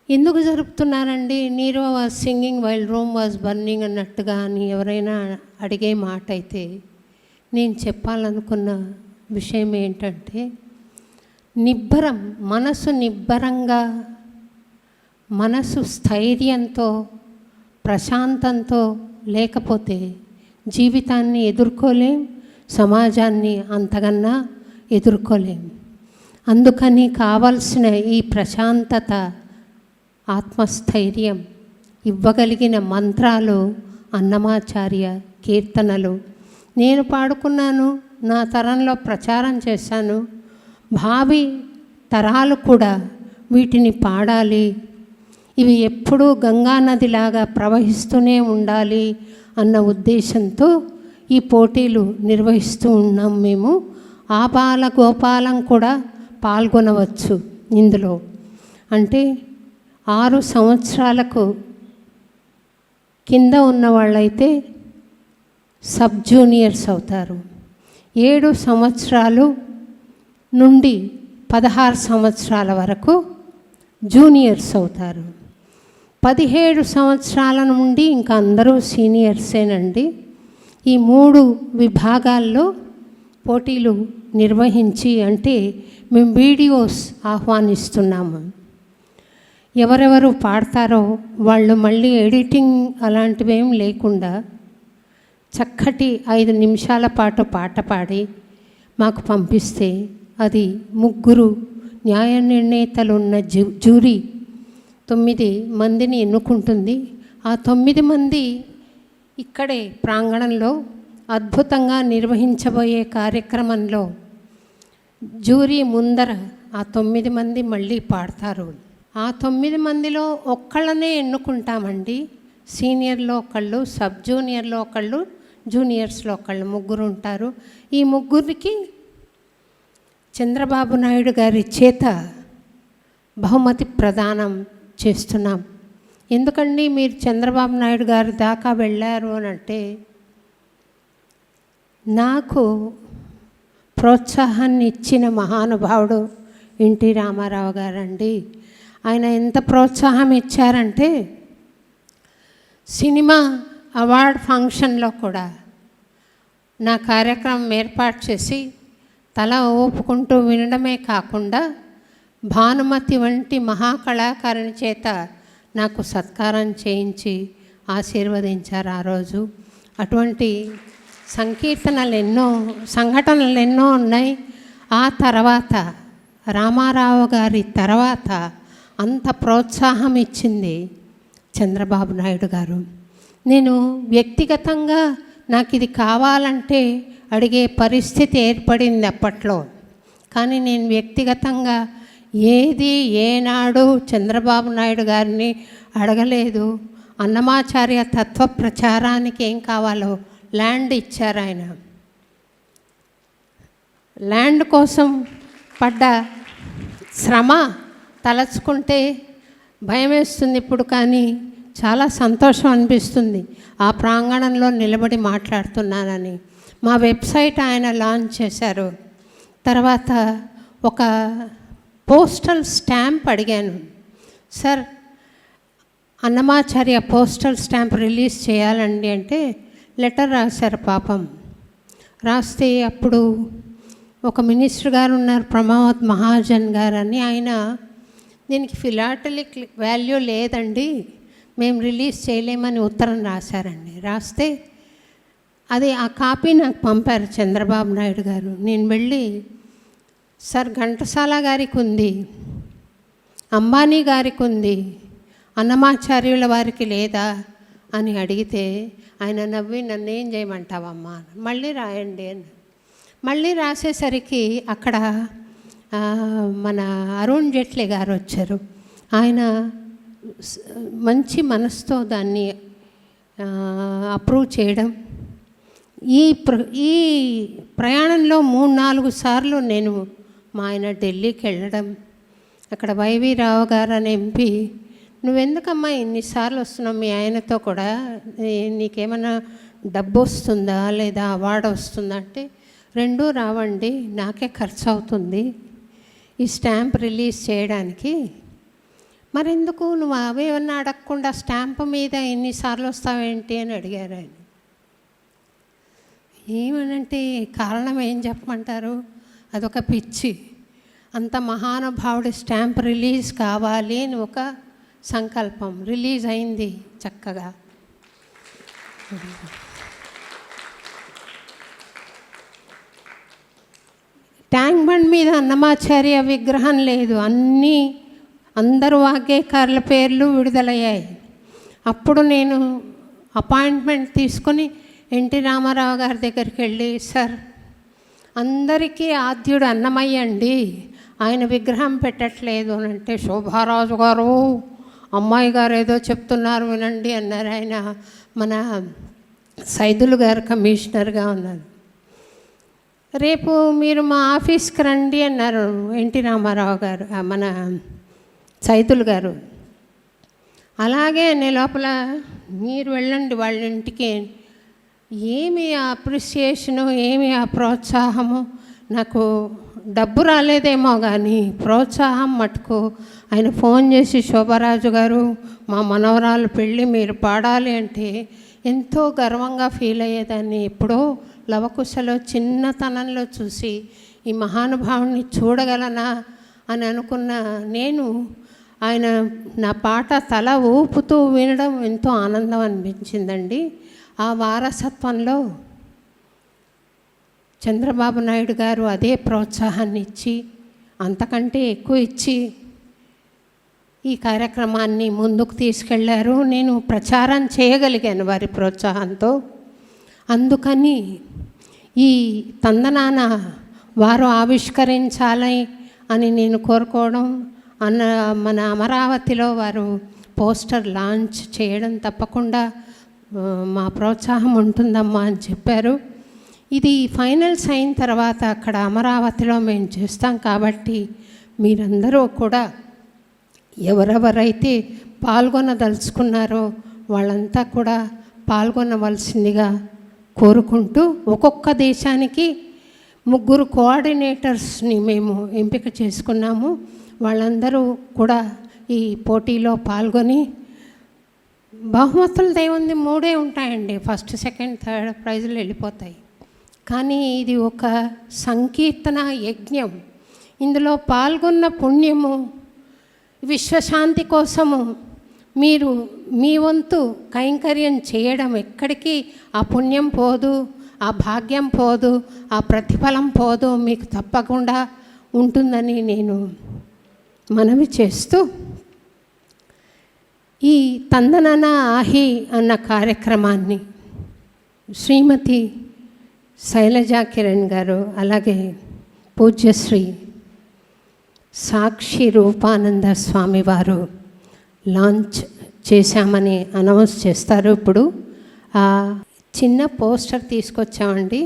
ఎందుకు జరుపుతున్నానండి? Nero was singing while Rome was burning అన్నట్టుగా అని ఎవరైనా అడిగే మాట అయితే, నేను చెప్పాలనుకున్న విషయం ఏంటంటే, నిబ్బరం, మనసు నిబ్బరంగా, మనసు స్థైర్యంతో, ప్రశాంతంతో లేకపోతే జీవితాన్ని ఎదుర్కోలేం, సమాజాన్ని అంతకన్నా ఎదుర్కోలేం. అందుకని కావలసిన ఈ ప్రశాంతత, ఆత్మస్థైర్యం ఇవ్వగలిగిన మంత్రాలు అన్నమాచార్య కీర్తనలు. నేను పాడుకున్నాను, నా తరంలో ప్రచారం చేశాను. భావి తరాలు కూడా వీటిని పాడాలి, ఇవి ఎప్పుడూ గంగానదిలాగా ప్రవహిస్తూనే ఉండాలి అన్న ఉద్దేశంతో ఈ పోటీలు నిర్వహిస్తూ ఉన్నాం మేము. ఆబాల గోపాలం కూడా పాల్గొనవచ్చు ఇందులో. అంటే 6 సంవత్సరాలకు కింద ఉన్న వాళ్ళైతే సబ్ జూనియర్స్ అవుతారు, 7 సంవత్సరాలు నుండి 16 సంవత్సరాల వరకు జూనియర్స్ అవుతారు. 17 సంవత్సరాల నుండి ఇంకా అందరూ సీనియర్సేనండి. ఈ 3 విభాగాల్లో పోటీలు నిర్వహించి, అంటే మేము వీడియోస్ ఆహ్వానిస్తున్నాము. ఎవరెవరు పాడతారో వాళ్ళు మళ్ళీ ఎడిటింగ్ అలాంటివేం లేకుండా చక్కటి 5 నిమిషాల పాటు పాట పాడి మాకు పంపిస్తే అది 3 న్యాయ నిర్ణేతలు ఉన్న జ్యూరీ 9 మందిని ఎన్నుకుంటుంది. ఆ 9 మంది ఇక్కడే ప్రాంగణంలో అద్భుతంగా నిర్వహించబోయే కార్యక్రమంలో జ్యూరీ ముందర ఆ 9 మంది మళ్ళీ పాడతారు. ఆ 9 మందిలో ఒక్కళ్ళనే ఎన్నుకుంటామండి. సీనియర్లో ఒకళ్ళు, సబ్ జూనియర్లో ఒకళ్ళు, జూనియర్స్లో ఒకళ్ళు, 3 ఉంటారు. ఈ 3కి చంద్రబాబు నాయుడు గారి చేత బహుమతి ప్రదానం చేస్తున్నాం. ఎందుకండి మీరు చంద్రబాబు నాయుడు గారి దాకా వెళ్ళారు అని అంటే, నాకు ప్రోత్సాహాన్ని ఇచ్చిన మహానుభావుడు ఎన్టీ రామారావు గారండి. ఆయన ఎంత ప్రోత్సాహం ఇచ్చారంటే, సినిమా అవార్డ్ ఫంక్షన్లో కూడా నా కార్యక్రమం ఏర్పాటు చేసి తల ఊపుకుంటూ వినడమే కాకుండా భానుమతి వంటి మహాకళాకారుని చేత నాకు సత్కారం చేయించి ఆశీర్వదించారు ఆ రోజు. అటువంటి సంఘటనలు ఎన్నో ఉన్నాయి. ఆ తర్వాత రామారావు గారి తర్వాత అంత ప్రోత్సాహం ఇచ్చింది చంద్రబాబు నాయుడు గారు. నేను వ్యక్తిగతంగా నాకు ఇది కావాలంటే అడిగే పరిస్థితి ఏర్పడింది అప్పట్లో. కానీ నేను వ్యక్తిగతంగా ఏనాడు చంద్రబాబు నాయుడు గారిని అడగలేదు. అన్నమాచార్య తత్వ ప్రచారానికి ఏం కావాలో ల్యాండ్ ఇచ్చారు ఆయన. ల్యాండ్ కోసం పడ్డ శ్రమ తలచుకుంటే భయం వేస్తుంది ఇప్పుడు, కానీ చాలా సంతోషం అనిపిస్తుంది ఆ ప్రాంగణంలో నిలబడి మాట్లాడుతున్నానని. మా వెబ్సైట్ ఆయన లాంచ్ చేశారు. తర్వాత ఒక పోస్టల్ స్టాంప్ అడిగాను, sir Annamacharya postal stamp release చేయాలండి అంటే లెటర్ రాశారు పాపం. రాస్తే అప్పుడు ఒక మినిస్టర్ గారు ఉన్నారు, ప్రమోద్ మహాజన్ గారు అని, ఆయన దీనికి ఫిలాటలిక్ వాల్యూ లేదండి, మేము రిలీజ్ చేయలేమని ఉత్తరం రాశారండి. రాస్తే అది ఆ కాపీ నాకు పంపారు చంద్రబాబు నాయుడు గారు. నేను వెళ్ళి, సార్ ఘంటసాల గారికి ఉంది, అంబానీ గారికి ఉంది, అన్నమాచార్యుల వారికి లేదా అని అడిగితే ఆయన నవ్వి, నన్ను ఏం చేయమంటావమ్మా, మళ్ళీ రాయండి అని. మళ్ళీ రాసేసరికి అక్కడ మన అరుణ్ జైట్లీ గారు వచ్చారు. ఆయన మంచి మనసుతో దాన్ని అప్రూవ్ చేయడం, ఈ ప్రయాణంలో 3-4 సార్లు నేను మా ఆయన ఢిల్లీకి వెళ్ళడం, అక్కడ వైవి రావు గారు అని ఎంపీ, నువ్వెందుకమ్మా ఇన్నిసార్లు వస్తున్నావు మీ ఆయనతో కూడా, నీకేమైనా డబ్బు వస్తుందా లేదా అవార్డు వస్తుందా అంటే, రెండూ రావండి, నాకే ఖర్చు అవుతుంది ఈ స్టాంప్ రిలీజ్ చేయడానికి. మరెందుకు నువ్వు అవేమన్నా అడగకుండా స్టాంపు మీద ఎన్నిసార్లు వస్తావేంటి అని అడిగారు ఆయన. ఏమనంటే కారణం ఏం చెప్పమంటారు, అదొక పిచ్చి. అంత మహానుభావుడి స్టాంప్ రిలీజ్ కావాలి అని ఒక సంకల్పం. రిలీజ్ అయింది చక్కగా. ట్యాంక్ బండ్ మీద అన్నమాచార్య విగ్రహం లేదు, అందరూ వాగ్గేయకారుల పేర్లు విడుదలయ్యాయి. అప్పుడు నేను అపాయింట్మెంట్ తీసుకొని ఎన్టీ రామారావు గారి దగ్గరికి వెళ్ళి, సార్ అందరికీ ఆద్యుడు అన్నమయ్య అండి, ఆయన విగ్రహం పెట్టట్లేదు అని అంటే, శోభారాజు గారు అమ్మాయి గారు ఏదో చెప్తున్నారు వినండి అన్నారు. ఆయన మన సైదులు గారు కమిషనర్గా ఉన్నారు. రేపు మీరు మా ఆఫీస్కి రండి అన్నారు ఎన్టీ రామారావు గారు, మన సైదులు గారు. అలాగే అనే లోపల మీరు వెళ్ళండి వాళ్ళ ఇంటికి. ఏమి అప్రిసియేషను, ఏమి ఆ ప్రోత్సాహము, నాకు డబ్బు రాలేదేమో కానీ ప్రోత్సాహం మటుకు. ఆయన ఫోన్ చేసి, శోభరాజు గారు మా మనవరాలు పెళ్ళి మీరు పాడాలి అంటే ఎంతో గర్వంగా ఫీల్ అయ్యేదాన్ని. ఎప్పుడో లవకుశలో చిన్నతనంలో చూసి ఈ మహానుభావుని చూడగలనా అని అనుకున్న నేను, ఆయన నా పాట తల ఊపుతూ వినడం ఎంతో ఆనందం అనిపించిందండి. ఆ వారసత్వంలో చంద్రబాబు నాయుడు గారు అదే ప్రోత్సాహాన్ని ఇచ్చి, అంతకంటే ఎక్కువ ఇచ్చి ఈ కార్యక్రమాన్ని ముందుకు తీసుకెళ్లారు. నేను ప్రచారం చేయగలిగాను వారి ప్రోత్సాహంతో. అందుకని ఈ తందనాన వారు ఆవిష్కరించాలి అని నేను కోరుకోవడం, మన అమరావతిలో వారు పోస్టర్ లాంచ్ చేయడం తప్పకుండా మా ప్రోత్సాహం ఉంటుందమ్మా అని చెప్పారు. ఇది ఫైనల్స్ అయిన తర్వాత అక్కడ అమరావతిలో మేము చేస్తాం కాబట్టి మీరందరూ కూడా ఎవరెవరైతే పాల్గొనదలుచుకున్నారో వాళ్ళంతా కూడా పాల్గొనవలసిందిగా కోరుకుంటూ, ఒక్కొక్క దేశానికి 3 కోఆర్డినేటర్స్ని మేము ఎంపిక చేసుకున్నాము. వాళ్ళందరూ కూడా ఈ పోటీలో పాల్గొని, బహుమతులు దేవుంది 3 ఉంటాయండి, ఫస్ట్, సెకండ్, థర్డ్ ప్రైజులు వెళ్ళిపోతాయి. కానీ ఇది ఒక సంకీర్తన యజ్ఞం. ఇందులో పాల్గొన్న పుణ్యము, విశ్వశాంతి కోసము మీరు మీ వంతు కైంకర్యం చేయడం, ఎక్కడికి ఆ పుణ్యం పోదు, ఆ భాగ్యం పోదు, ఆ ప్రతిఫలం పోదు, మీకు తప్పకుండా ఉంటుందని నేను మనవి చేస్తూ, ఈ తందనన ఆహి అన్న కార్యక్రమాన్ని శ్రీమతి శైలజా కిరణ్ గారు, అలాగే పూజ్యశ్రీ సాక్షి రూపానంద స్వామి వారు లాంచ్ చేశామని అనౌన్స్ చేస్తారు. ఇప్పుడు ఆ చిన్న పోస్టర్ తీసుకొచ్చామండి.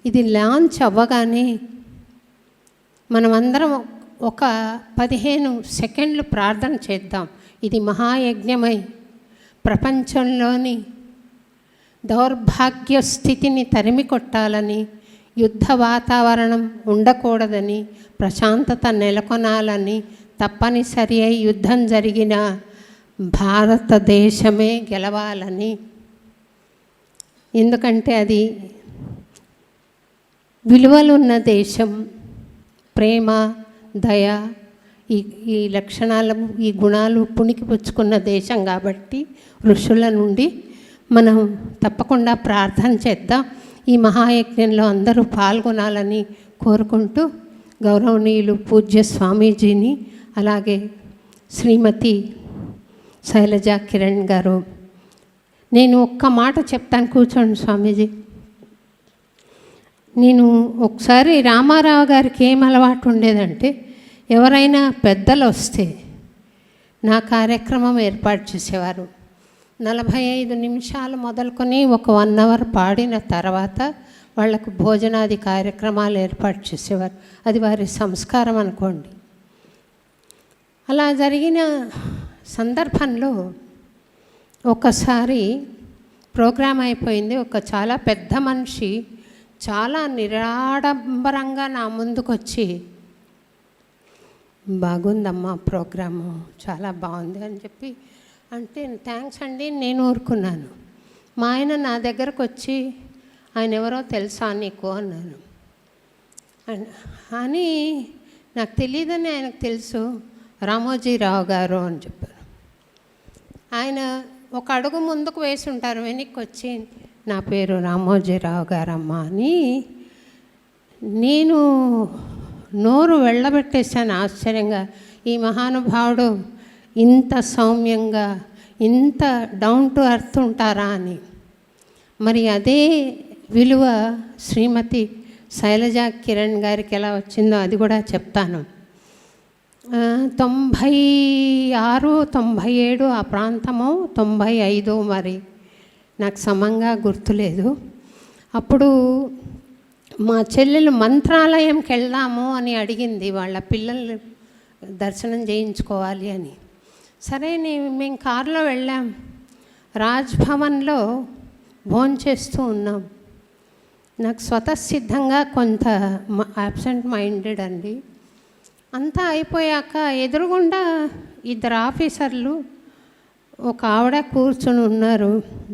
ఇది లాంచ్ అవ్వగానే మనమందరం ఒక 15 సెకండ్లు ప్రార్థన చేద్దాం. ఇది మహాయజ్ఞమై ప్రపంచంలోని దౌర్భాగ్య స్థితిని తరిమి కొట్టాలని, యుద్ధ వాతావరణం ఉండకూడదని, ప్రశాంతత నెలకొనాలని, తప్పనిసరి అయి యుద్ధం జరిగిన భారతదేశమే గెలవాలని. ఎందుకంటే అది విలువలున్న దేశం, ప్రేమ, దయ, ఈ లక్షణాలు, ఈ గుణాలు పుణికిపుచ్చుకున్న దేశం కాబట్టి ఋషుల నుండి మనం తప్పకుండా ప్రార్థన చేద్దాం. ఈ మహాయజ్ఞంలో అందరూ పాల్గొనాలని కోరుకుంటూ, గౌరవనీయులు పూజ్య స్వామీజీని, అలాగే శ్రీమతి శైలజా కిరణ్ గారు, నేను ఒక్క మాట చెప్తాను, కూర్చోండి స్వామీజీ. నేను ఒకసారి రామారావు గారికి ఏం అలవాటు ఉండేదంటే, ఎవరైనా పెద్దలు వస్తే నా కార్యక్రమం ఏర్పాటు చేసేవారు. 45 నిమిషాలు మొదలుకొని ఒక 1 అవర్ పాడిన తర్వాత వాళ్లకు భోజనాది కార్యక్రమాలు ఏర్పాటు చేసేవారు. అది వారి సంస్కారం అనుకోండి. అలా జరిగిన సందర్భంలో ఒకసారి ప్రోగ్రాం అయిపోయింది. ఒక చాలా పెద్ద మనిషి చాలా నిరాడంబరంగా నా ముందుకొచ్చి, బాగుందమ్మా ప్రోగ్రాము, చాలా బాగుంది అని చెప్పి అంటే, థ్యాంక్స్ అండి నేను ఊరుకున్నాను. మా ఆయన నా దగ్గరకు వచ్చి, ఆయన ఎవరో తెలుసా నీకు అన్నాను. అని నాకు తెలియదని ఆయనకు తెలుసు, రామోజీరావు గారు అని చెప్పారు. ఆయన ఒక అడుగు ముందుకు వేసి ఉంటారు, వెనక్కి వచ్చి నా పేరు రామోజీరావు గారమ్మా అని. నేను నోరు వెళ్ళబెట్టేశాను ఆశ్చర్యంగా, ఈ మహానుభావుడు ఇంత సౌమ్యంగా ఇంత డౌన్ టు ఎర్త్ ఉంటారా అని. మరి అదే విలువ శ్రీమతి శైలజా కిరణ్ గారికి ఎలా వచ్చిందో అది కూడా చెప్తాను. 96, 97 ఆ ప్రాంతము, 95 మరి నాకు సమంగా గుర్తులేదు. అప్పుడు మా చెల్లెలు మంత్రాలయంకి వెళ్దాము అని అడిగింది, వాళ్ళ పిల్లలు దర్శనం చేయించుకోవాలి అని. సరే మేము కారులో వెళ్ళాం. రాజ్భవన్లో భోంచేస్తూ ఉన్నాం. నాకు స్వతసిద్ధంగా కొంత అబ్సెంట్ మైండెడ్ అండి. అంతా అయిపోయాక ఎదురుగుండా 2 ఆఫీసర్లు, ఒక ఆవిడ కూర్చుని ఉన్నారు,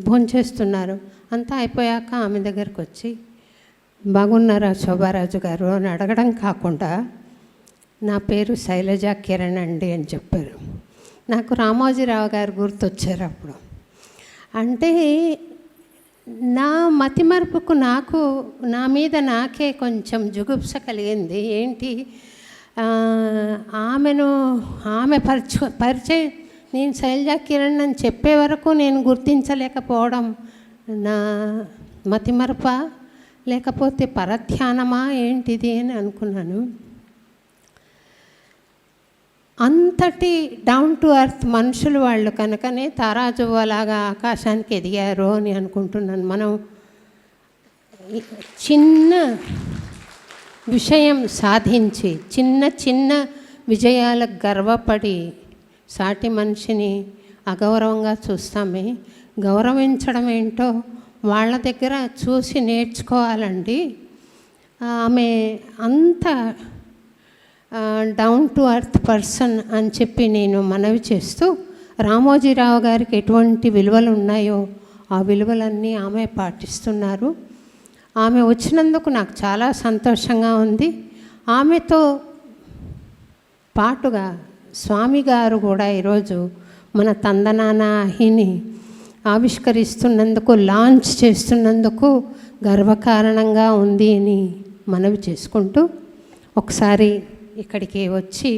భోంచేస్తున్నారు. అంతా అయిపోయాక ఆమె దగ్గరకు వచ్చి, బాగున్నారా శోభారాజు గారు అని అడగడం కాకుండా, నా పేరు శైలజా కిరణ్ అండి అని చెప్పారు. నాకు రామోజీరావు గారు గుర్తొచ్చారు అప్పుడు. అంటే నా మతిమరుపుకు నా మీద నాకే కొంచెం జుగుప్స కలిగింది. ఏంటి, ఆమె పరిచయం నేను శైలజా కిరణ్ అని చెప్పే వరకు నేను గుర్తించలేకపోవడం నా మతిమరప లేకపోతే పరధ్యానమా ఏంటిది అని అనుకున్నాను. అంతటి డౌన్ టు ఎర్త్ మనుషులు వాళ్ళు కనుకనే తారాజువ్వలాగా ఆకాశానికి ఎదిగారు అని అనుకుంటున్నాను. మనం చిన్న విషయం సాధించి చిన్న విజయాలకు గర్వపడి సాటి మనిషిని అగౌరవంగా చూస్తామే. గౌరవించడం ఏంటో వాళ్ళ దగ్గర చూసి నేర్చుకోవాలండి. ఆమె అంత డౌన్ టు ఎర్త్ పర్సన్ అని చెప్పి నేను మనవి చేస్తూ, రామోజీరావు గారికి ఎటువంటి విలువలు ఉన్నాయో ఆ విలువలన్నీ ఆమె పాటిస్తున్నారు. ఆమె వచ్చినందుకు నాకు చాలా సంతోషంగా ఉంది. ఆమెతో పాటుగా స్వామి గారు కూడా ఈరోజు మన తందనానాహిని ఆవిష్కరిస్తున్నందుకు, లాంచ్ చేస్తున్నందుకు గర్వకారణంగా ఉంది అని మనవి చేసుకుంటూ, ఒకసారి ఇక్కడికి వచ్చి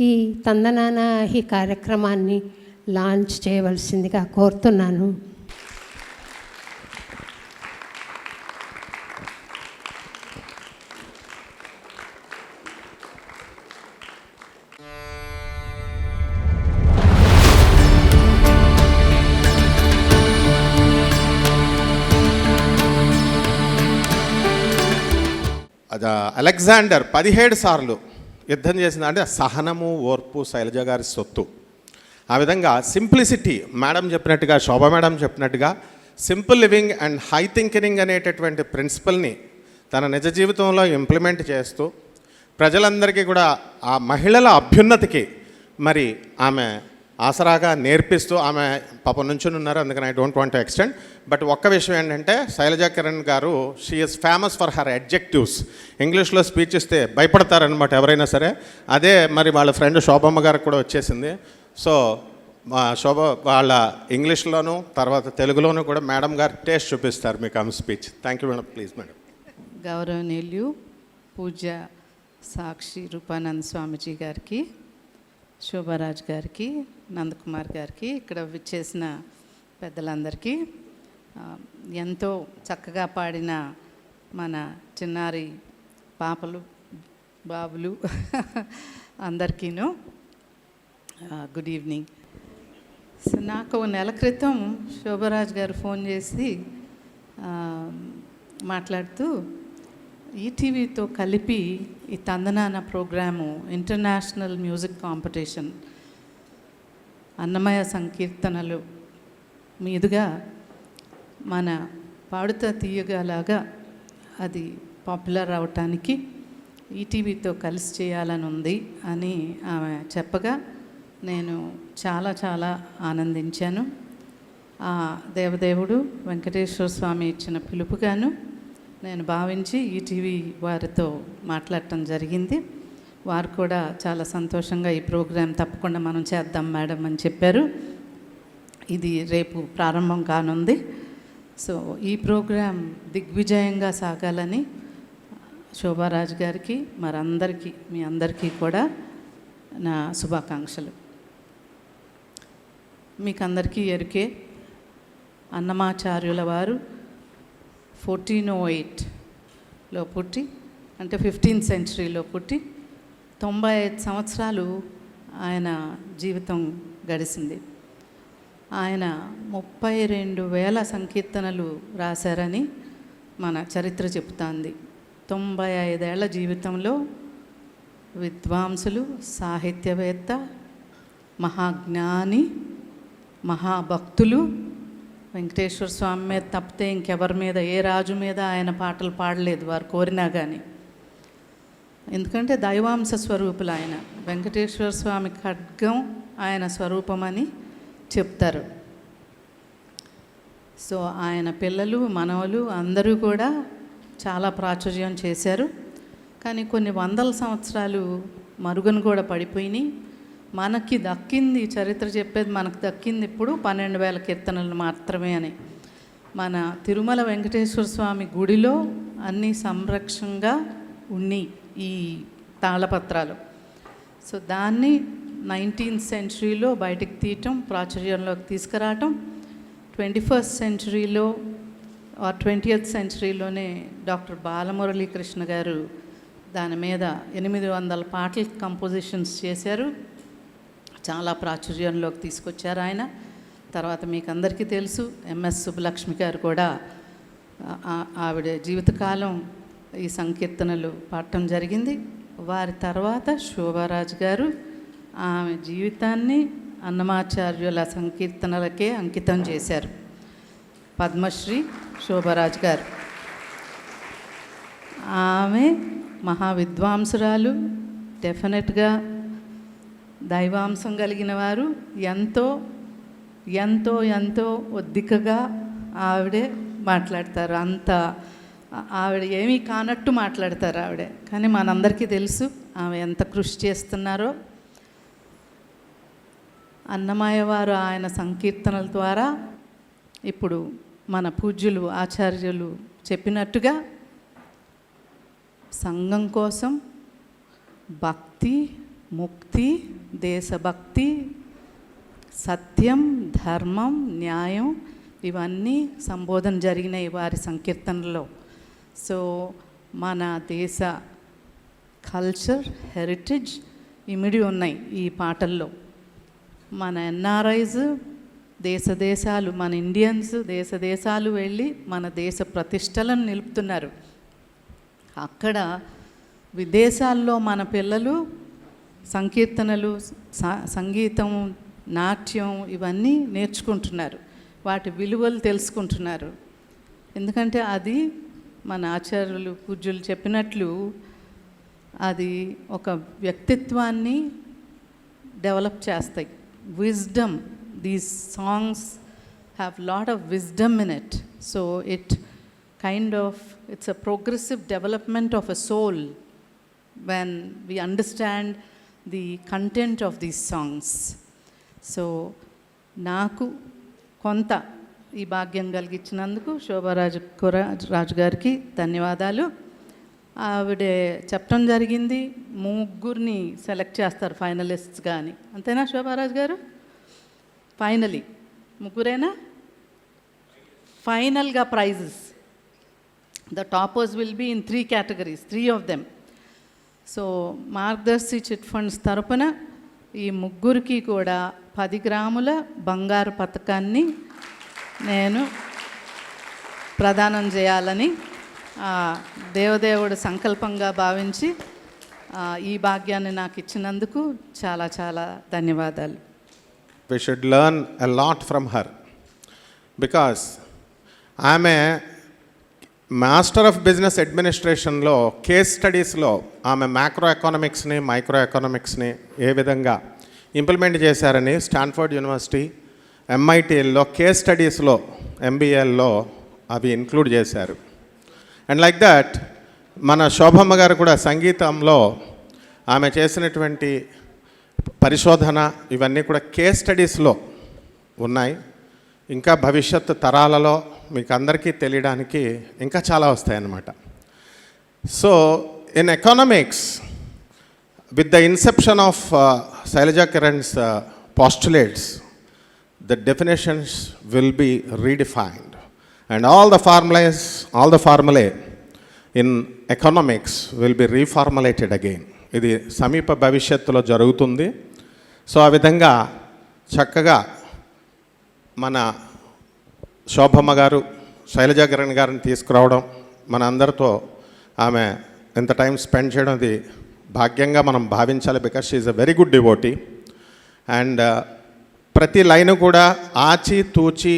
ఈ తందనానాహి కార్యక్రమాన్ని లాంచ్ చేయవలసిందిగా కోరుతున్నాను. అలెగ్జాండర్ 17 సార్లు యుద్ధం చేసింది. అంటే సహనము, ఓర్పు శైలజ గారి సొత్తు. ఆ విధంగా సింప్లిసిటీ, మేడం చెప్పినట్టుగా, శోభా మేడం చెప్పినట్టుగా simple living and high thinking అనేటటువంటి ప్రిన్సిపల్ని తన నిజ జీవితంలో ఇంప్లిమెంట్ చేస్తూ ప్రజలందరికీ కూడా ఆ మహిళల అభ్యున్నతికి మరి ఆమె ఆసరాగా నేర్పిస్తూ, ఆమె పాపం నుంచుని ఉన్నారు, అందుకని I don't want to extend. But ఒక్క విషయం ఏంటంటే, శైలజా కిరణ్ గారు she is famous for her adjectives. ఇంగ్లీష్లో స్పీచ్ ఇస్తే భయపడతారనమాట ఎవరైనా సరే. అదే మరి వాళ్ళ ఫ్రెండ్ శోభమ్మ గారికి కూడా వచ్చేసింది. సో శోభ వాళ్ళ ఇంగ్లీష్లోను తర్వాత తెలుగులోను కూడా మేడం గారు టేస్ట్ చూపిస్తారు మీకు ఆమె speech. Thank you madam. Please madam. గౌరవనీయులు పూజ్య సాక్షి రూపానంద స్వామిజీ గారికి, శోభారాజ్ గారికి, నందకుమార్ గారికి, ఇక్కడ విచ్చేసిన పెద్దలందరికీ, ఎంతో చక్కగా పాడిన మన చిన్నారి పాపలు, బాబులు అందరికీను గుడ్ ఈవినింగ్. సో నాకు ఓ నెల క్రితం శోభరాజ్ గారు ఫోన్ చేసి మాట్లాడుతూ ఈటీవీతో కలిపి ఈ Tandanana program international music competition Annamayya సంకీర్తనలు మీదుగా మన పాడుతా తీయగలాగా అది పాపులర్ అవటానికి ఈటీవీతో కలిసి చేయాలని ఉంది అని ఆమె చెప్పగా నేను చాలా చాలా ఆనందించాను. ఆ దేవదేవుడు వెంకటేశ్వర స్వామి ఇచ్చిన పిలుపుగాను నేను భావించి ఈటీవీ వారితో మాట్లాడటం జరిగింది. వారు కూడా చాలా సంతోషంగా ఈ ప్రోగ్రాం తప్పకుండా మనం చేద్దాం మేడం అని చెప్పారు. ఇది రేపు ప్రారంభం కానుంది. సో ఈ ప్రోగ్రాం దిగ్విజయంగా సాగాలని శోభారాజ్ గారికి మరందరికీ మీ అందరికీ కూడా నా శుభాకాంక్షలు. మీకు అందరికీ ఎరికే అన్నమాచార్యుల వారు 1408లో పుట్టి, అంటే 15th centuryలో పుట్టి 95 సంవత్సరాలు ఆయన జీవితం గడిచింది. ఆయన 32,000 సంకీర్తనలు రాశారని మన చరిత్ర చెబుతోంది. 95 ఏళ్ల జీవితంలో విద్వాంసులు, సాహిత్యవేత్త, మహాజ్ఞాని, మహాభక్తులు, వెంకటేశ్వర స్వామి మీద తప్పితే ఇంకెవరి మీద, ఏ రాజు మీద ఆయన పాటలు పాడలేదు వారు కోరినా కానీ. ఎందుకంటే దైవాంశ స్వరూపులు ఆయన. వెంకటేశ్వర స్వామి ఖడ్గం ఆయన స్వరూపమని చెప్తారు. సో ఆయన పిల్లలు, మనవలు అందరూ కూడా చాలా ప్రాచుర్యం చేశారు. కానీ కొన్ని వందల సంవత్సరాలు మరుగున కూడా పడిపోయినాయి. మనకి దక్కింది, చరిత్ర చెప్పేది మనకు దక్కింది ఇప్పుడు 12,000 కీర్తనలు మాత్రమే అని. మన తిరుమల వెంకటేశ్వర స్వామి గుడిలో అన్ని సంరక్షణగా ఉన్నాయి ఈ తాళపత్రాలు. సో దాన్ని 19th centuryలో బయటికి తీయటం, ప్రాచుర్యంలోకి తీసుకురావటం, 21st centuryలో 20th centuryలోనే డాక్టర్ బాలమురళీకృష్ణ గారు దాని మీద 800 పాటలు కంపోజిషన్స్ చేశారు. చాలా ప్రాచుర్యంలోకి తీసుకొచ్చారు ఆయన. తర్వాత మీకు అందరికీ తెలుసు ఎంఎస్ సుబ్బలక్ష్మి గారు కూడా ఆవిడ జీవితకాలం ఈ సంకీర్తనలు పాడటం జరిగింది. వారి తర్వాత శోభారాజ్ గారు ఆమె జీవితాన్ని అన్నమాచార్యుల సంకీర్తనలకే అంకితం చేశారు. పద్మశ్రీ శోభారాజ్ గారు. ఆమె మహావిద్వాంసురాలు, డెఫినెట్గా దైవాంశం కలిగిన వారు. ఎంతో ఎంతో ఎంతో ఒద్దికగా ఆవిడే మాట్లాడతారు. అంత ఆవిడ ఏమీ కానట్టు మాట్లాడతారు ఆవిడే. కానీ మనందరికీ తెలుసు ఆమె ఎంత కృషి చేస్తున్నారో. అన్నమయ్య వారు ఆయన సంకీర్తనల ద్వారా ఇప్పుడు మన పూజ్యులు ఆచార్యులు చెప్పినట్టుగా సంఘం కోసం భక్తి, ముక్తి, దేశభక్తి, సత్యం, ధర్మం, న్యాయం ఇవన్నీ సంబోధన జరిగినాయి వారి సంకీర్తనలో. సో మన దేశ కల్చర్, హెరిటేజ్ ఇమిడి ఉన్నాయి ఈ పాటల్లో. మన ఎన్ఆర్ఐస్ దేశాలు, మన ఇండియన్స్ దేశాలు వెళ్ళి మన దేశ ప్రతిష్టలను నిలుపుతున్నారు. అక్కడ విదేశాల్లో మన పిల్లలు సంకీర్తనలు, సంగీతం, నాట్యం ఇవన్నీ నేర్చుకుంటున్నారు. వాటి విలువలు తెలుసుకుంటున్నారు. ఎందుకంటే అది మన ఆచార్యులు పూజ్యులు చెప్పినట్లు అది ఒక వ్యక్తిత్వాన్ని డెవలప్ చేస్తాయి. Wisdom, these songs have lot of wisdom in it. So it's a progressive development of a soul when we understand the content of these songs. So నాకు కొంత ఈ భాగ్యం కలిగించినందుకు శోభారాజు గారికి ధన్యవాదాలు. ఆవిడ చెప్పడం జరిగింది 3 సెలెక్ట్ చేస్తారు ఫైనలిస్ట్స్గా అని. అంతేనా శోభారాజు గారు? ఫైనలీ 3 ఫైనల్గా prices. The toppers will be in 3 categories, 3 of them. So Margadarsi chit funds తరపున ఈ ముగ్గురికి కూడా 10 గ్రాముల బంగారు పతకాన్ని నేను ప్రదానం చేయాలని దేవదేవుడు సంకల్పంగా భావించి ఈ భాగ్యాన్ని నాకు ఇచ్చినందుకు చాలా చాలా ధన్యవాదాలు. We should learn a lot from her because ఆమె మాస్టర్ ఆఫ్ బిజినెస్ అడ్మినిస్ట్రేషన్లో కేస్ స్టడీస్లో ఆమె మ్యాక్రో ఎకనామిక్స్ని మైక్రో ఎకనామిక్స్ని ఏ విధంగా ఇంప్లిమెంట్ చేశారని స్టాన్ఫోర్డ్ యూనివర్సిటీ MITలో కేస్ స్టడీస్లో MBAల్లో అవి ఇంక్లూడ్ చేశారు. అండ్ లైక్ దట్ మన శోభమ్మ గారు కూడా సంగీతంలో ఆమె చేసినటువంటి పరిశోధన ఇవన్నీ కూడా కేస్ స్టడీస్లో ఉన్నాయి. ఇంకా భవిష్యత్ తరాలలో మీకు అందరికీ తెలియడానికి ఇంకా చాలా వస్తాయన్నమాట. So in economics with the Inception of Shailaja Kiran's postulates, the definitions will be redefined and all the formulae in economics will be reformulated again. ఇది సమీప భవిష్యత్తులో జరుగుతుంది. సో ఆ విధంగా చక్కగా మన శోభమ్మ గారు శైలజా కిరణ్ గారిని తీసుకురావడం, మన అందరితో ఆమె ఎంత టైం స్పెండ్ చేయడం అది భాగ్యంగా మనం భావించాలి. Because she is a very good devotee. And ప్రతి లైన్ కూడా ఆచి తూచి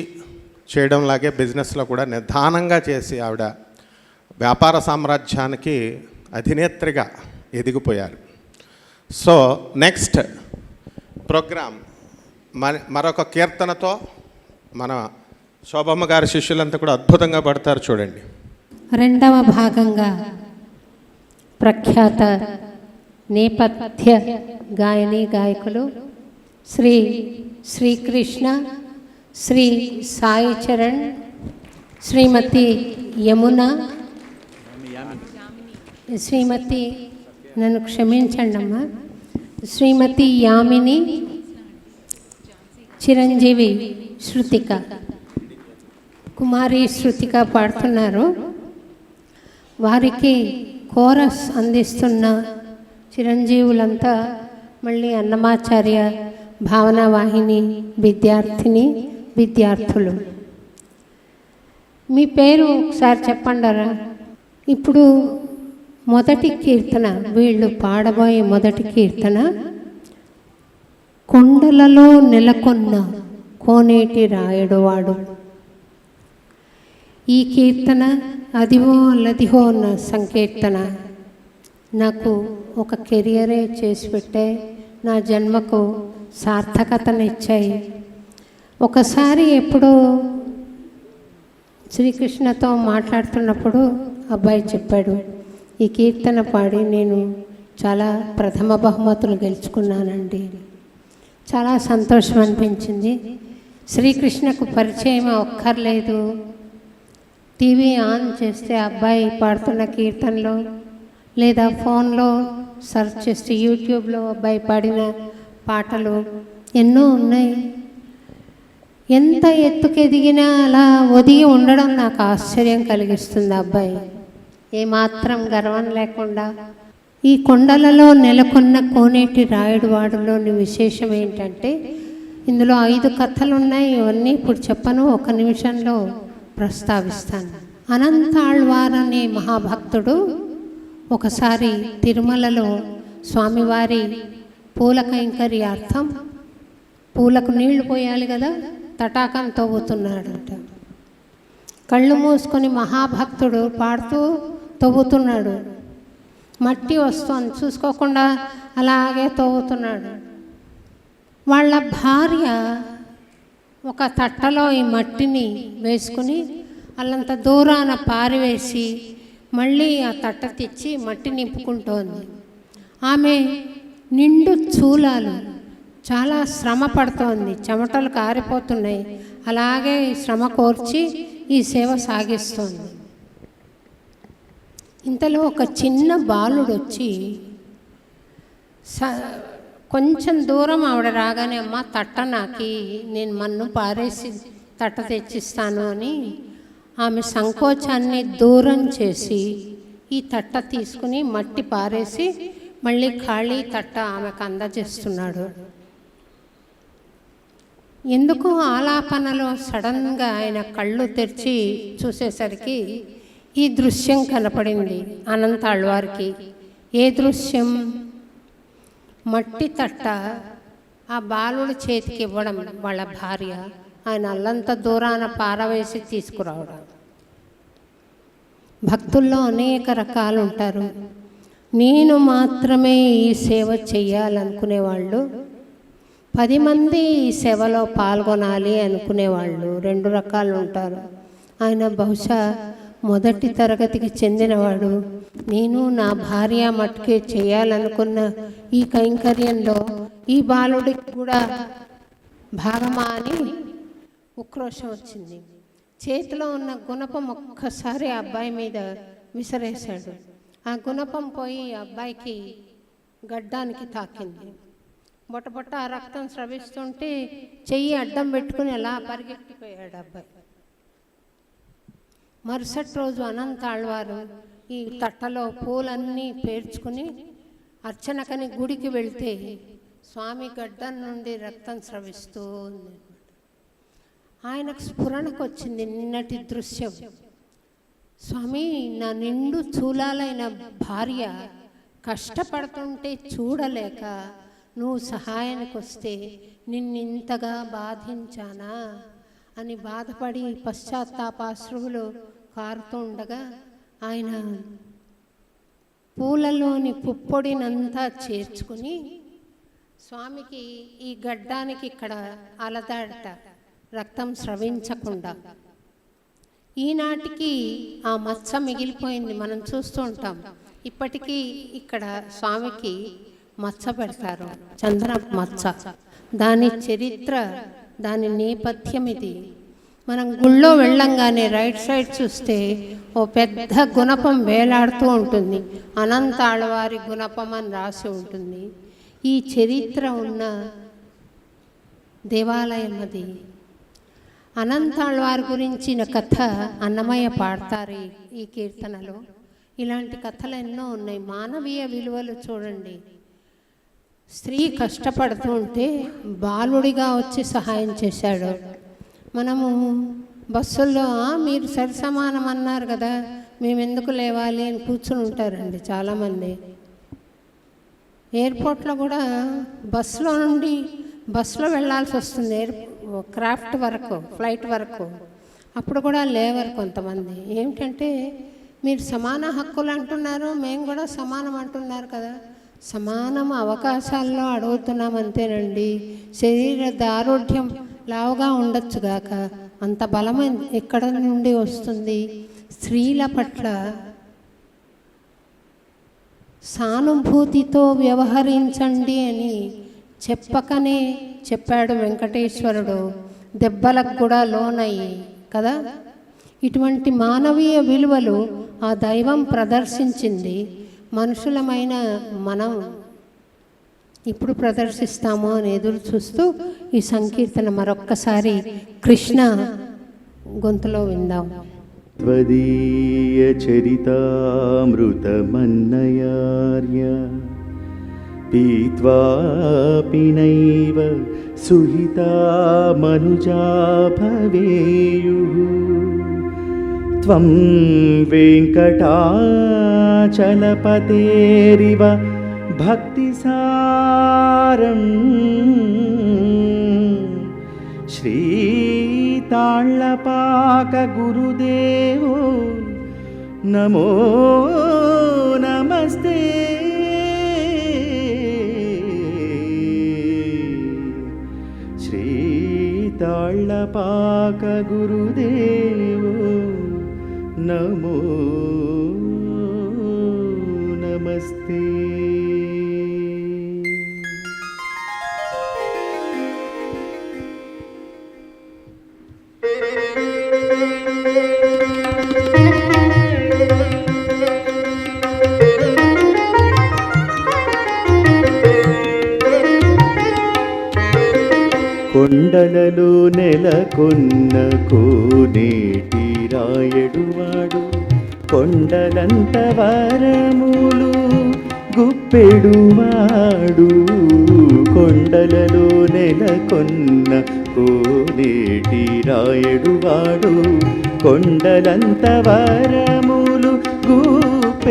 చేయడం లాగే బిజినెస్లో కూడా నిదానంగా చేసి ఆవిడ వ్యాపార సామ్రాజ్యానికి అధినేత్రిగా ఎదిగిపోయారు. సో నెక్స్ట్ ప్రోగ్రామ్ మరొక కీర్తనతో మన శోభమ్మ గారి శిష్యులంతా కూడా అద్భుతంగా పడతారు. చూడండి. రెండవ భాగంగా ప్రఖ్యాత నేపథ్య గాయని గాయకులు శ్రీ శ్రీకృష్ణ, శ్రీ సాయి చరణ్, శ్రీమతి యమున, శ్రీమతి నన్ను క్షమించండి అమ్మా, శ్రీమతి యామిని, చిరంజీవి శృతిక, కుమారి శృతిక పాడుతున్నారు. వారికి కోరస్ అందిస్తున్న చిరంజీవులంతా మళ్ళీ అన్నమాచార్య భావన వాహిని విద్యార్థులు. మీ పేరు ఒకసారి చెప్పండారా? ఇప్పుడు మొదటి కీర్తన, వీళ్ళు పాడబోయే మొదటి కీర్తన కొండలలో నెలకొన్న కోనేటి రాయుడువాడు. ఈ కీర్తన అదివో లదిహో అన్న సంకీర్తన నాకు ఒక కెరియరే చేసి పెట్టే, నా జన్మకు సార్థకతనిచ్చాయి. ఒకసారి ఎప్పుడో శ్రీకృష్ణతో మాట్లాడుతున్నప్పుడు అబ్బాయి చెప్పాడు, ఈ కీర్తన పాడి నేను చాలా ప్రథమ బహుమతులు గెలుచుకున్నానండి. చాలా సంతోషం అనిపించింది. శ్రీకృష్ణకు పరిచయం ఒక్కర్లేదు. టీవీ ఆన్ చేస్తే అబ్బాయి పాడుతున్న కీర్తనలో, లేదా ఫోన్లో సెర్చ్ చేస్తే యూట్యూబ్లో అబ్బాయి పాడిన పాటలు ఎన్నో ఉన్నాయి. ఎంత ఎత్తుకెదిగినా అలా ఒదిగి ఉండడం నాకు ఆశ్చర్యం కలిగిస్తుంది. అబ్బాయి ఏమాత్రం గర్వం లేకుండా ఈ కొండలలో నెలకొన్న కోనేటి రాయుడువాడులోని విశేషం ఏంటంటే, ఇందులో 5 కథలు ఉన్నాయి. ఇవన్నీ ఇప్పుడు చెప్పను, 1 నిమిషంలో ప్రస్తావిస్తాను. అనంతాళ్వార్ అనే మహాభక్తుడు ఒకసారి తిరుమలలో స్వామివారి పూల కైంకర్యార్థం, పూలకు నీళ్లు పోయాలి కదా, తటాకం తవ్వుతున్నాడంట. కళ్ళు మూసుకొని మహాభక్తుడు పాడుతూ తవ్వుతున్నాడు. మట్టి వస్తుంది, చూసుకోకుండా అలాగే తవ్వుతున్నాడు. వాళ్ళ భార్య ఒక తట్టలో ఈ మట్టిని వేసుకుని అల్లంత దూరాన పారివేసి మళ్ళీ ఆ తట్ట తెచ్చి మట్టి నింపుకుంటోంది. ఆమె నిండు చూలాలు, చాలా శ్రమ పడుతోంది, చెమటలు కారిపోతున్నాయి. అలాగే శ్రమ కోర్చి ఈ సేవ సాగిస్తోంది. ఇంతలో ఒక చిన్న బాలుడు వచ్చి కొంచెం దూరం ఆవిడ రాగానే, అమ్మ తట్ట నాకి, నేను మన్ను పారేసి తట్ట తెచ్చిస్తాను అని ఆమె సంకోచాన్ని దూరం చేసి ఈ తట్ట తీసుకుని మట్టి పారేసి మళ్ళీ ఖాళీ తట్ట ఆమెకు అందజేస్తున్నాడు. ఎందుకు ఆలాపనలో సడన్గా ఆయన కళ్ళు తెరిచి చూసేసరికి ఈ దృశ్యం కనపడింది అనంతాళ్వారికి. ఏ దృశ్యం? మట్టి తట్ట ఆ బాలుడి చేతికి ఇవ్వడం వాళ్ళ భార్య, ఆయన అల్లంత దూరాన పారవేసి తీసుకురావడం. భక్తుల్లో అనేక రకాలు ఉంటారు. నేను మాత్రమే ఈ సేవ చెయ్యాలనుకునేవాళ్ళు, 10 మంది ఈ సేవలో పాల్గొనాలి అనుకునేవాళ్ళు, 2 రకాలు ఉంటారు. ఆయన బహుశా మొదటి తరగతికి చెందినవాడు. నేను నా భార్య మట్టుకే చేయాలనుకున్న ఈ కైంకర్యంలో ఈ బాలుడికి కూడా భాగమా అని ఉక్రోషం వచ్చింది. చేతిలో ఉన్న గుణపం ఒక్కసారి ఆ అబ్బాయి మీద విసిరేశాడు. ఆ గుణపం పోయి అబ్బాయికి గడ్డానికి తాకింది. బొట్టబొట్ట ఆ రక్తం స్రవిస్తుంటే చెయ్యి అడ్డం పెట్టుకుని అలా పరిగెట్టిపోయాడు అబ్బాయి. మరుసటి రోజు అనంతాళ్వారు ఈ తట్టలో పూలన్నీ పేర్చుకుని అర్చనకని గుడికి వెళ్తే స్వామి గడ్డం నుండి రక్తం స్రవిస్తూ ఉంది. ఆయనకు స్ఫురణకు వచ్చింది నిన్నటి దృశ్యం. స్వామి, నా నిండు చూలాలైన భార్య కష్టపడుతుంటే చూడలేక నువ్వు సహాయానికి వస్తే నిన్నింతగా బాధించానా అని బాధపడి పశ్చాత్తాపాశ్రువులు కారుతూ ఉండగా ఆయన పూలలోని పుప్పొడినంతా చేర్చుకుని స్వామికి ఈ గడ్డానికి ఇక్కడ అలదాడట, రక్తం స్రవించకుండా. ఈనాటికి ఆ మచ్చ మిగిలిపోయింది, మనం చూస్తూ ఉంటాం. ఇప్పటికీ ఇక్కడ స్వామికి మచ్చ పెడతారు, చందన మచ్చ. దాని చరిత్ర, దాని నేపథ్యం ఇది. మనం గుళ్ళో వెళ్ళంగానే రైట్ సైడ్ చూస్తే ఓ పెద్ద గుణపం వేలాడుతూ ఉంటుంది, అనంతాళ్వారి గుణపం అని రాసి ఉంటుంది. ఈ చరిత్ర ఉన్న దేవాలయం అది. అనంతాళ్వారి గురించిన కథ అన్నమయ్య పాడతారు ఈ కీర్తనలో. ఇలాంటి కథలు ఎన్నో ఉన్నాయి. మానవీయ విలువలు చూడండి. స్త్రీ కష్టపడుతూ ఉంటే బాలుడిగా వచ్చి సహాయం చేశాడు. మనము బస్సుల్లో మీరు సరి సమానం అన్నారు కదా, మేము ఎందుకు లేవాలి అని కూర్చుని ఉంటారండి చాలామంది. ఎయిర్పోర్ట్లో కూడా బస్సులో నుండి బస్సులో వెళ్ళాల్సి వస్తుంది, క్రాఫ్ట్ వరకు, ఫ్లైట్ వరకు. అప్పుడు కూడా లేవరు కొంతమంది. ఏమిటంటే మీరు సమాన హక్కులు అంటున్నారు, మేము కూడా సమానం అంటున్నారు కదా. సమానం అవకాశాల్లో అడుగుతున్నాం అంతేనండి. శరీర దారుఢ్యం లావుగా ఉండొచ్చుగాక, అంత బలం ఎక్కడ నుండి వస్తుంది? స్త్రీల పట్ల సానుభూతితో వ్యవహరించండి అని చెప్పకనే చెప్పాడు వెంకటేశ్వరుడు. దెబ్బలకు కూడా లోనయ్యి కదా. ఇటువంటి మానవీయ విలువలు ఆ దైవం ప్రదర్శించింది. మనుషులమైన మనం ఇప్పుడు ప్రదర్శిస్తాము అని ఎదురు చూస్తూ ఈ సంకీర్తన మరొక్కసారి కృష్ణ గొంతులో విందాం. త్వదీయ చరితామృతమన్నయార్య పీత్వాపి నైవ సుహితా మనుజా భవేయుః త్వం వెంకటాచలపతేరివ భక్తిసారం శ్రీతాళ్లపాక గురుదేవో నమో నమస్తే. శ్రీతాళ్లపాక గురుదేవో నమో నమస్తే. కొండలలో నెలకొన్న కోనేటి రాయడువాడు కొండలంత వరములు గుప్పెడువాడు కొండలలో నెలకొన్న కోనేటి రాయడువాడు కొండలంత వరములు గుప్పెడువాడు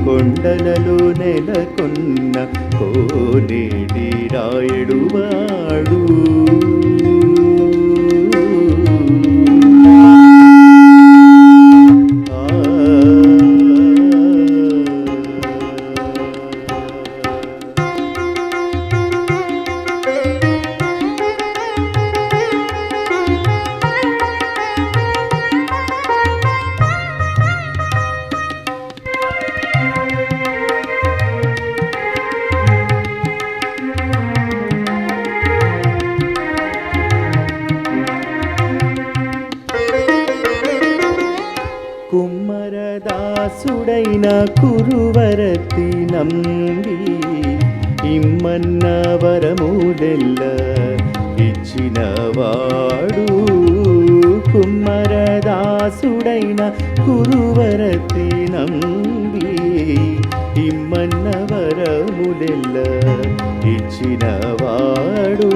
కొండలలో నెలకొన్న కోనేటి రాయడువాడు కుమ్మరదాసుడైన కురువరతి నంబి ఇమ్మన్న వరములెల్ల ఇచ్చినవాడు కుమ్మరదాసుడైన కురువరతి నంబి ఇమ్మన్న వరములెల్ల ఇచ్చినవాడు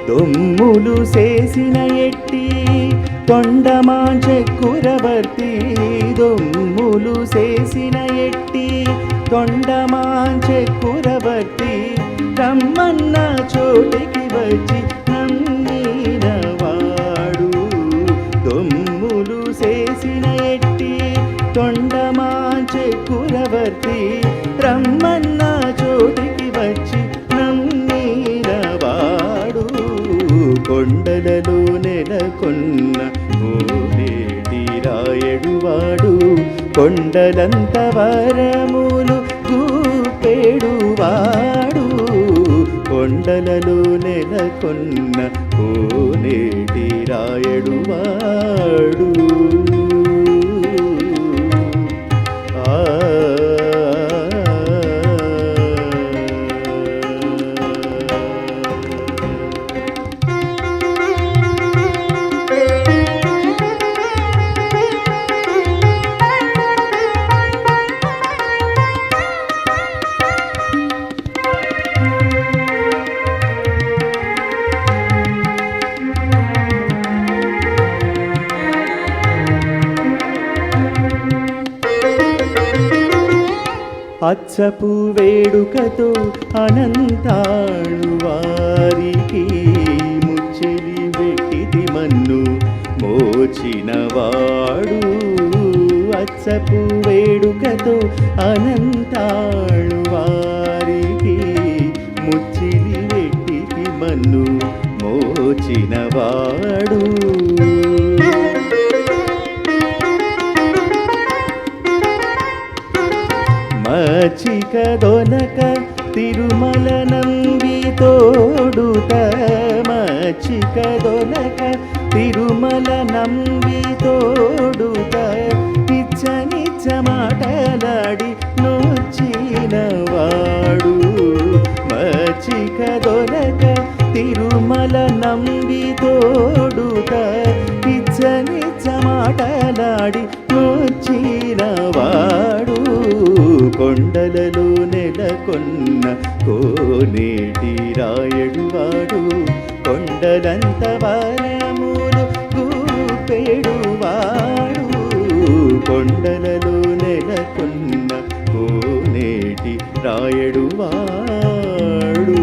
దొమ్ములు చేసిన ఎట్టి తొండమాంచెక్కురవర్తి దొమ్ములు చేసిన ఎట్టి తొండమాంచెక్కురవర్తి రమ్మన్న చోటికి వచ్చి నమ్మినవాడు దొమ్ములు చేసిన ఎట్టి తొండమాంచెక్కురవర్తి రమ్మన్న చోటికి వచ్చి నమ్మినవాడు కొండలలో నెలకొన్న కోనేటి రాయడువాడు కొండలంత వరములు గుప్పెడువాడు కొండలలో నెలకొన్న కోనేటి రాయడువాడు అచ్చపు వేడుకతో అనంతాళు వారికి ముచ్చెలి వెట్టిది మన్ను మోచినవాడు అచ్చపు వేడుకతో అనంతాళు వారికి ముచ్చిలి వెట్టిది మన్ను మోచినవాడు మచ్చిక దొనక తిరుమల నంబి తోడుత మచ్చిక దొనక తిరుమల నంబి తోడుత నిచ్చ నిచ్చ మాటలాడి నొచ్చినవాడు మచ్చిక దొనక తిరుమల నంబి తోడుత నిచ్చ నిచ్చ మాటలాడి నొచ్చినవాడు కొండలలో నెలకొన్న కోనేటి రాయడువాడు కొండలంత వరములు గుప్పెడువాడు కొండలలో నెలకొన్న కోనేటి రాయడువాడు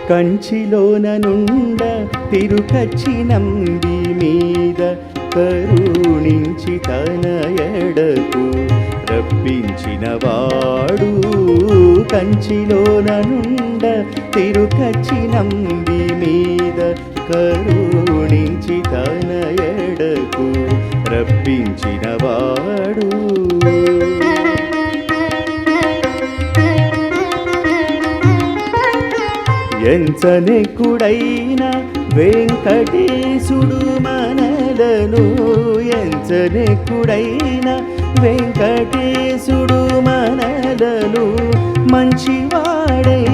కంచిలోన నుండ తిరుకచ్చి నంబి మీద కరుణించి తన ఎడకు రప్పించినవాడు కంచిలోన నుండ తిరుకచ్చి నంబి మీద కరుణించి తన ఎడకు రప్పించినవాడు. ఎంచనెక్కుడైన వెంకటేశుడు మనలను, ఎంచనెక్కుడైన వెంకటేశుడు మనలను మంచివాడై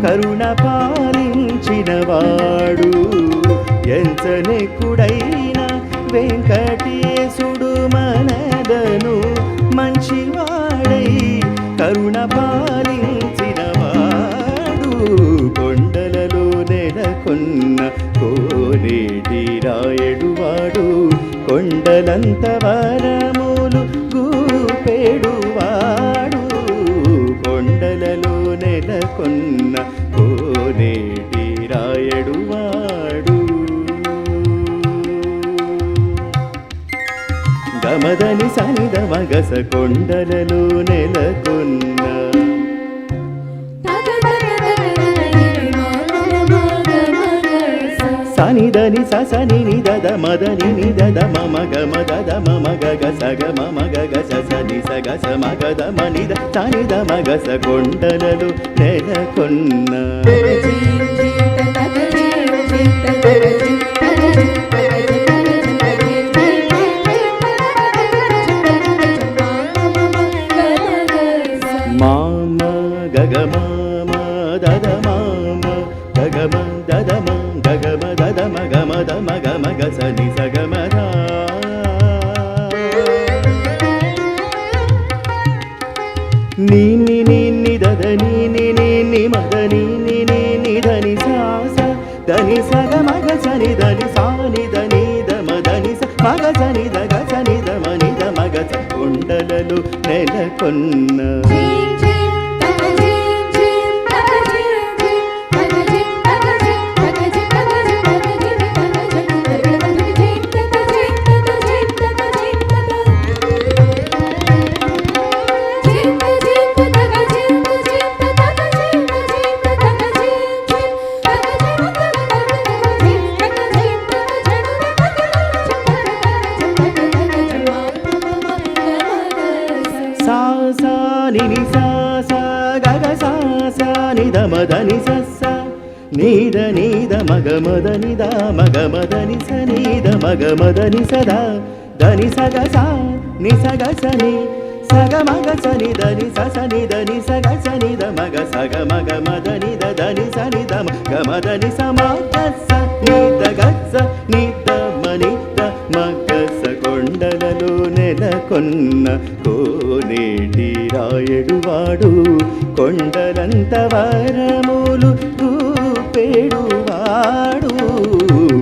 కరుణ పాలించినవాడు. ఎంచనెక్కుడైన వెంకటేశుడు మనలను మంచివాడై కరుణ పాలించినవాడు. కొండలలో నెలకొన్న కోనేటి రాయడువాడు, కొండలంత వరములు గూపెడువాడు. కొండలలో నెలకొన్న కోనేటి రాయడువాడు. గమదని సనిద మగస కొండలలో నెలకొన్న సనిదని సని నిదద మదని నిదద మమ గమ దద మమ గగ సగ మమ గగ సని సగ సమగద మనిద సనిద మగస కొండలలో నెలకొన్న. మామ గగ మామ దద మామ గగమ దదమ గగమ దదమ గమ దమ గమ గసని సగమద. నీని నీని దద నీని నీని మద నీని నీని ధని సాస ధని సగ మగ సని ధని సాని ధని దమ ధని స మగ సని దగ సని దమ నిద మగ స కొండలలో నెలకొన్న. నిని సాస గగ సాస నిద మదని సస్స నీద నీద మగ మద నిద మగ మదని స నీద మగ మదని సదా దని సగ సా ని సగ సని సగ మగ సని దని స సని దని సగ సని ద మగ సగ మగ మదని ద దని సని ద మగ మదని స మగ స నిద గ స నిద మని ద మగ స కొండలలో నెలకొన్న కోనేటి రాయడువాడు, కొండలంత వరములు గూపెడువాడు.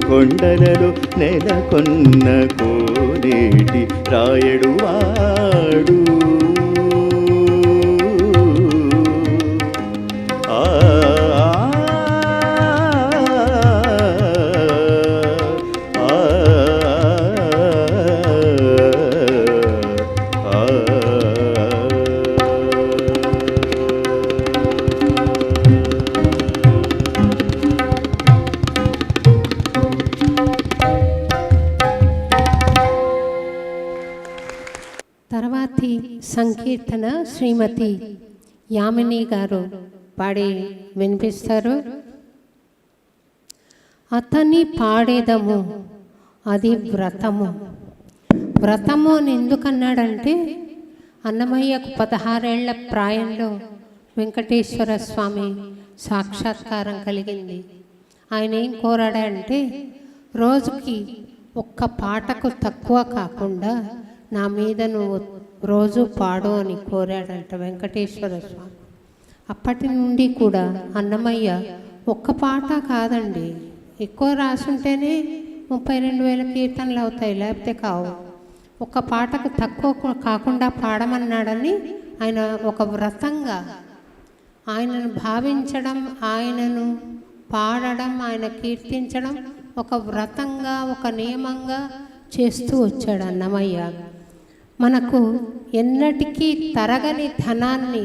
కొండలలో నెలకొన్న కోనేటి రాయడువాడు. తర్వాతి సంకీర్తన శ్రీమతి యామిని గారు పాడి వినిపిస్తారు. అతని పాడేదము అది వ్రతము. వ్రతము అని ఎందుకన్నాడంటే అన్నమయ్యకు 16 ఏళ్ల ప్రాయంలో వెంకటేశ్వర స్వామి సాక్షాత్కారం కలిగింది. ఆయన ఏం కోరాడంటే రోజుకి ఒక్క పాటకు తక్కువ కాకుండా నా మీద నువ్వు రోజు పాడు అని కోరాడంట వెంకటేశ్వర స్వామి. అప్పటి నుండి కూడా అన్నమయ్య ఒక్క పాట కాదండి, ఎక్కువ రాసుంటేనే 32,000 కీర్తనలు అవుతాయి, లేకపోతే కావు. ఒక పాటకు తక్కువ కాకుండా పాడమన్నాడని ఆయన ఒక వ్రతంగా ఆయనను భావించడం, ఆయనను పాడడం, ఆయన కీర్తించడం ఒక వ్రతంగా, ఒక నియమంగా చేస్తూ వచ్చాడు అన్నమయ్య. మనకు ఎన్నటికీ తరగని ధనాన్ని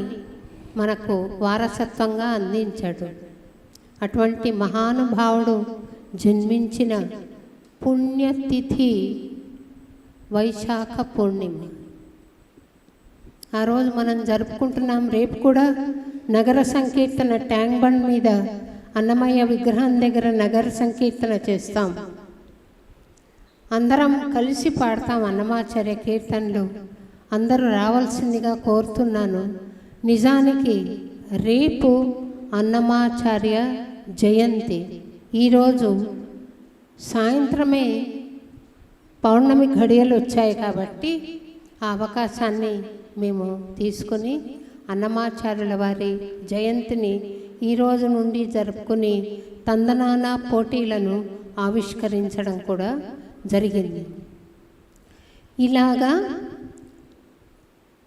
మనకు వారసత్వంగా అందించాడు. అటువంటి మహానుభావుడు జన్మించిన పుణ్యతిథి వైశాఖ పూర్ణిమ. ఆ రోజు మనం జరుపుకుంటున్నాం. రేపు కూడా నగర సంకీర్తన ట్యాంక్ బండ్ మీద అన్నమయ్య విగ్రహం దగ్గర నగర సంకీర్తన చేస్తాం. అందరం కలిసి పాడతాం అన్నమాచార్య కీర్తనలు. అందరూ రావాల్సిందిగా కోరుతున్నాను. నిజానికి రేపు అన్నమాచార్య జయంతి. ఈరోజు సాయంత్రమే పౌర్ణమి ఘడియలు వచ్చాయి కాబట్టి ఆ అవకాశాన్ని మేము తీసుకుని అన్నమాచార్యుల వారి జయంతిని ఈరోజు నుండి జరుపుకుని తందనాన పోటీలను ఆవిష్కరించడం కూడా జరిగింది. ఇలాగా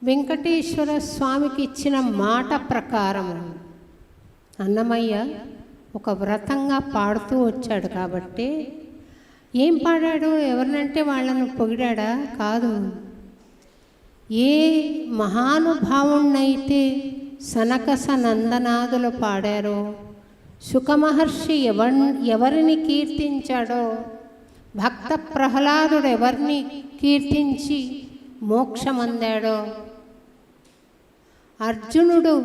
వెంకటేశ్వర స్వామికి ఇచ్చిన మాట ప్రకారం అన్నమయ్య ఒక వ్రతంగా పాడుతూ వచ్చాడు. కాబట్టి ఏం పాడాడు? ఎవరినంటే వాళ్ళను పొగిడాడా? కాదు. ఏ మహానుభావుణ్ణైతే సనకస నందనాదులు పాడారో, శుకమహర్షి ఎవరిని కీర్తించాడో, భక్త ప్రహ్లాదుడు ఎవరిని కీర్తించి మోక్షమందాడో, అర్జునుడు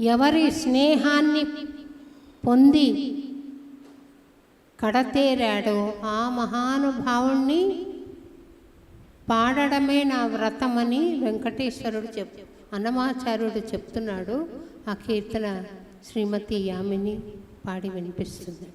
ఎవరి స్నేహాన్ని పొంది కడతేరాడో ఆ మహానుభావుణ్ణి పాడడమే నా వ్రతమని వెంకటేశ్వరుడు అన్నమాచార్యుడు చెప్తున్నాడు. ఆ కీర్తన శ్రీమతి యామిని పాడి వినిపిస్తుంది.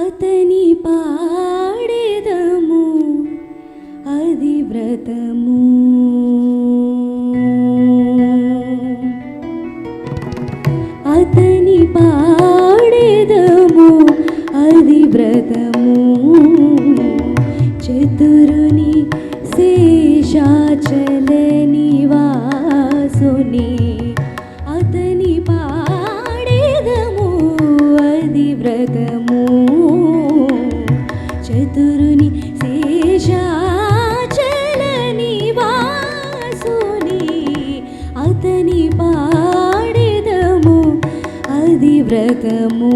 అతని పాడెదము అది వ్రతము, అతని పాడెదము అది వ్రతము, చతురుని శేషాచల నివాసుని అతని పాడెదము అది వ్రతము, చతురుని శేషాచల నివాసుని అతని పాడెదము అది వ్రతము.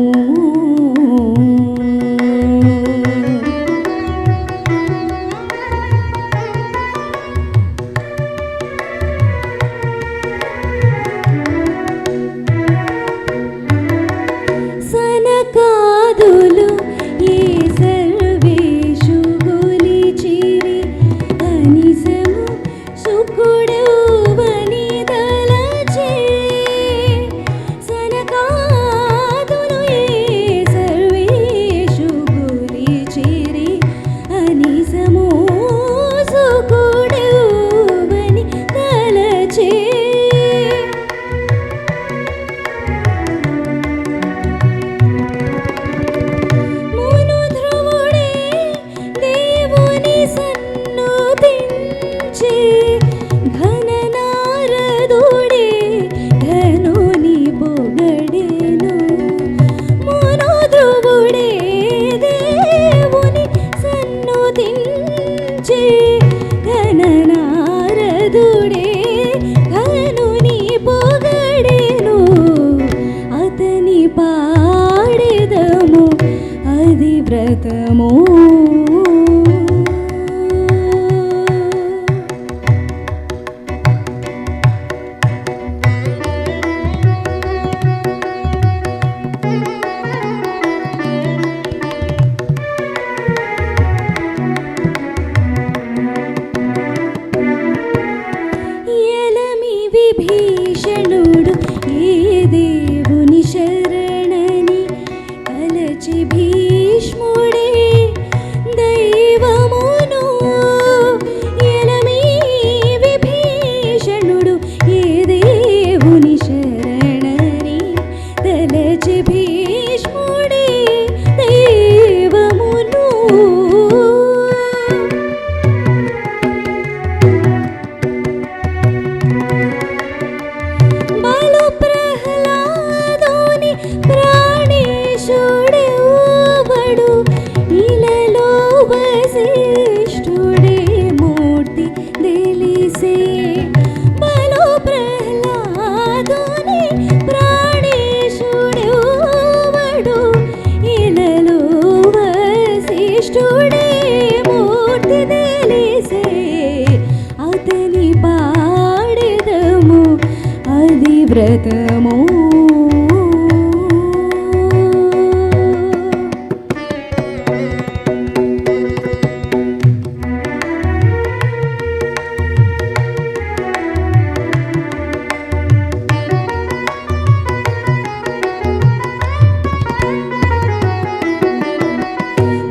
వ్రతము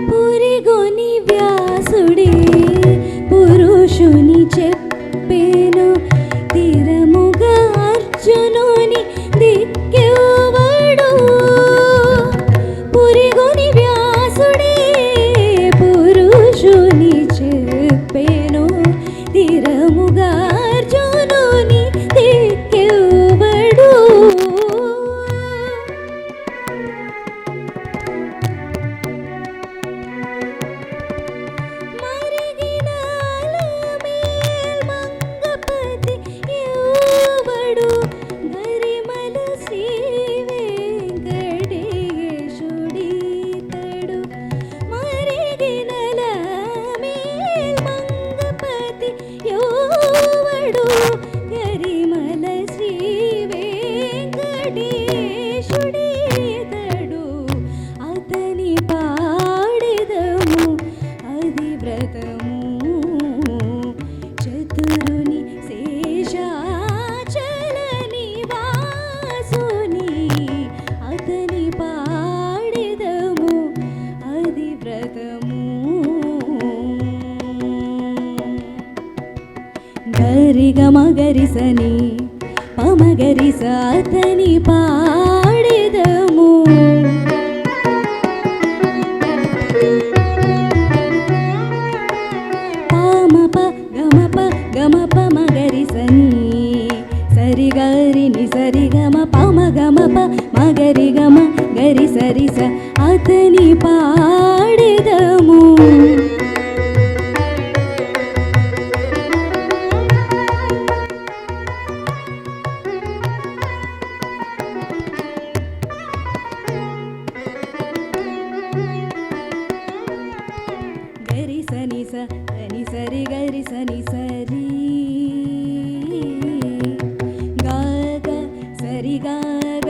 పురిగొని వ్యాసుడే పురుషుని చెప్పేను తీరముగా అర్జునుని దిక్కెవడు పురిగొని వ్యాసుడే పురుషుని చెప్పేను తీరముగా అర్జునుని దిక్కెవడు మంగపతి ఎవడు గరిమల శ్రీ వెంకటేశుడితడు మరిగినల మేల్ మంగపతి ఎవడు గరిమల శ్రీ వెంకటేశుడితడు అతని పాడెదము అది వ్రతము చతురుని శేషాచల నివాసుని అతని పాడెదము అది వ్రతము గరిగ మగరిసని పమగరిస అతని పాడెదము పామప గమప గమప మగరిసని సరిగరిని సరిగమ పమ గమప మగరి గమ గరి సరిస అతని పాడెదము గరి సని స ని సరి గరి సని సరి గాగ సరి గాగ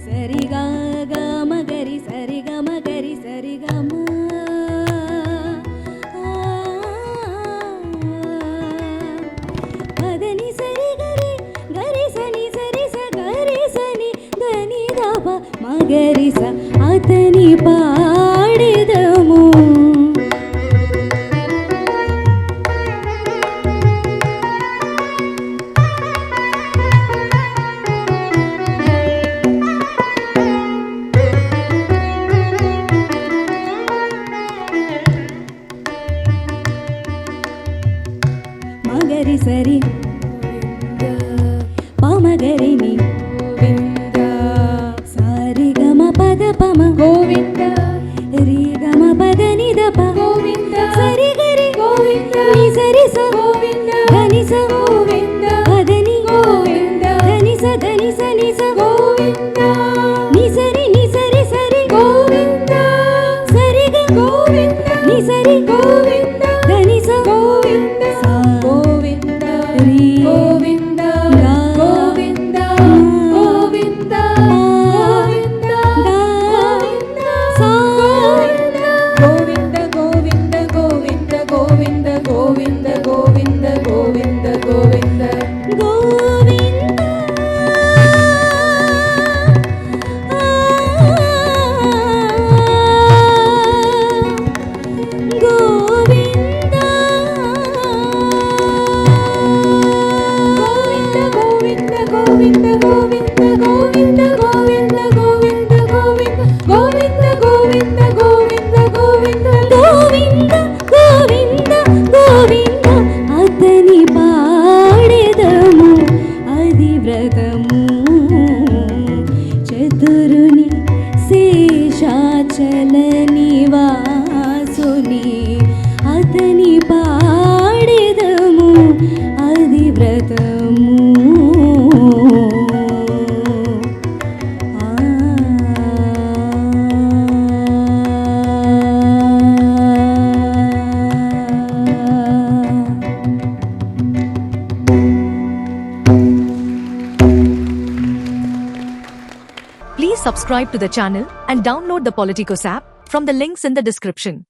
సరి గాగ మగరి సరి గమ గరి సరి గమ పదని సరి గరి గరి సని సరి స గరి సని ధని దప మగరి స అతని పాడెదము మగరి సరి పమగరిని గోవింద సారి గమ పద పమ గోవింద రి గమ పద నిదప గోవింద సరి గరి గోవింద ని సరి స గోవింద ధని స గోవింద పదని గోవింద ధని స ని స గోవింద ని సరి సరి గోవింద సరి గ గోవింద ని సరి గోవింద ధని స గోవింద సా గోవింద రి గోవింద గోవింద గోవింద గోవింద గోవింద సా Govinda Govinda Govinda Govinda Govinda Govinda Govinda Govinda Govinda subscribe to the channel and download the Politicos app from the links in the description.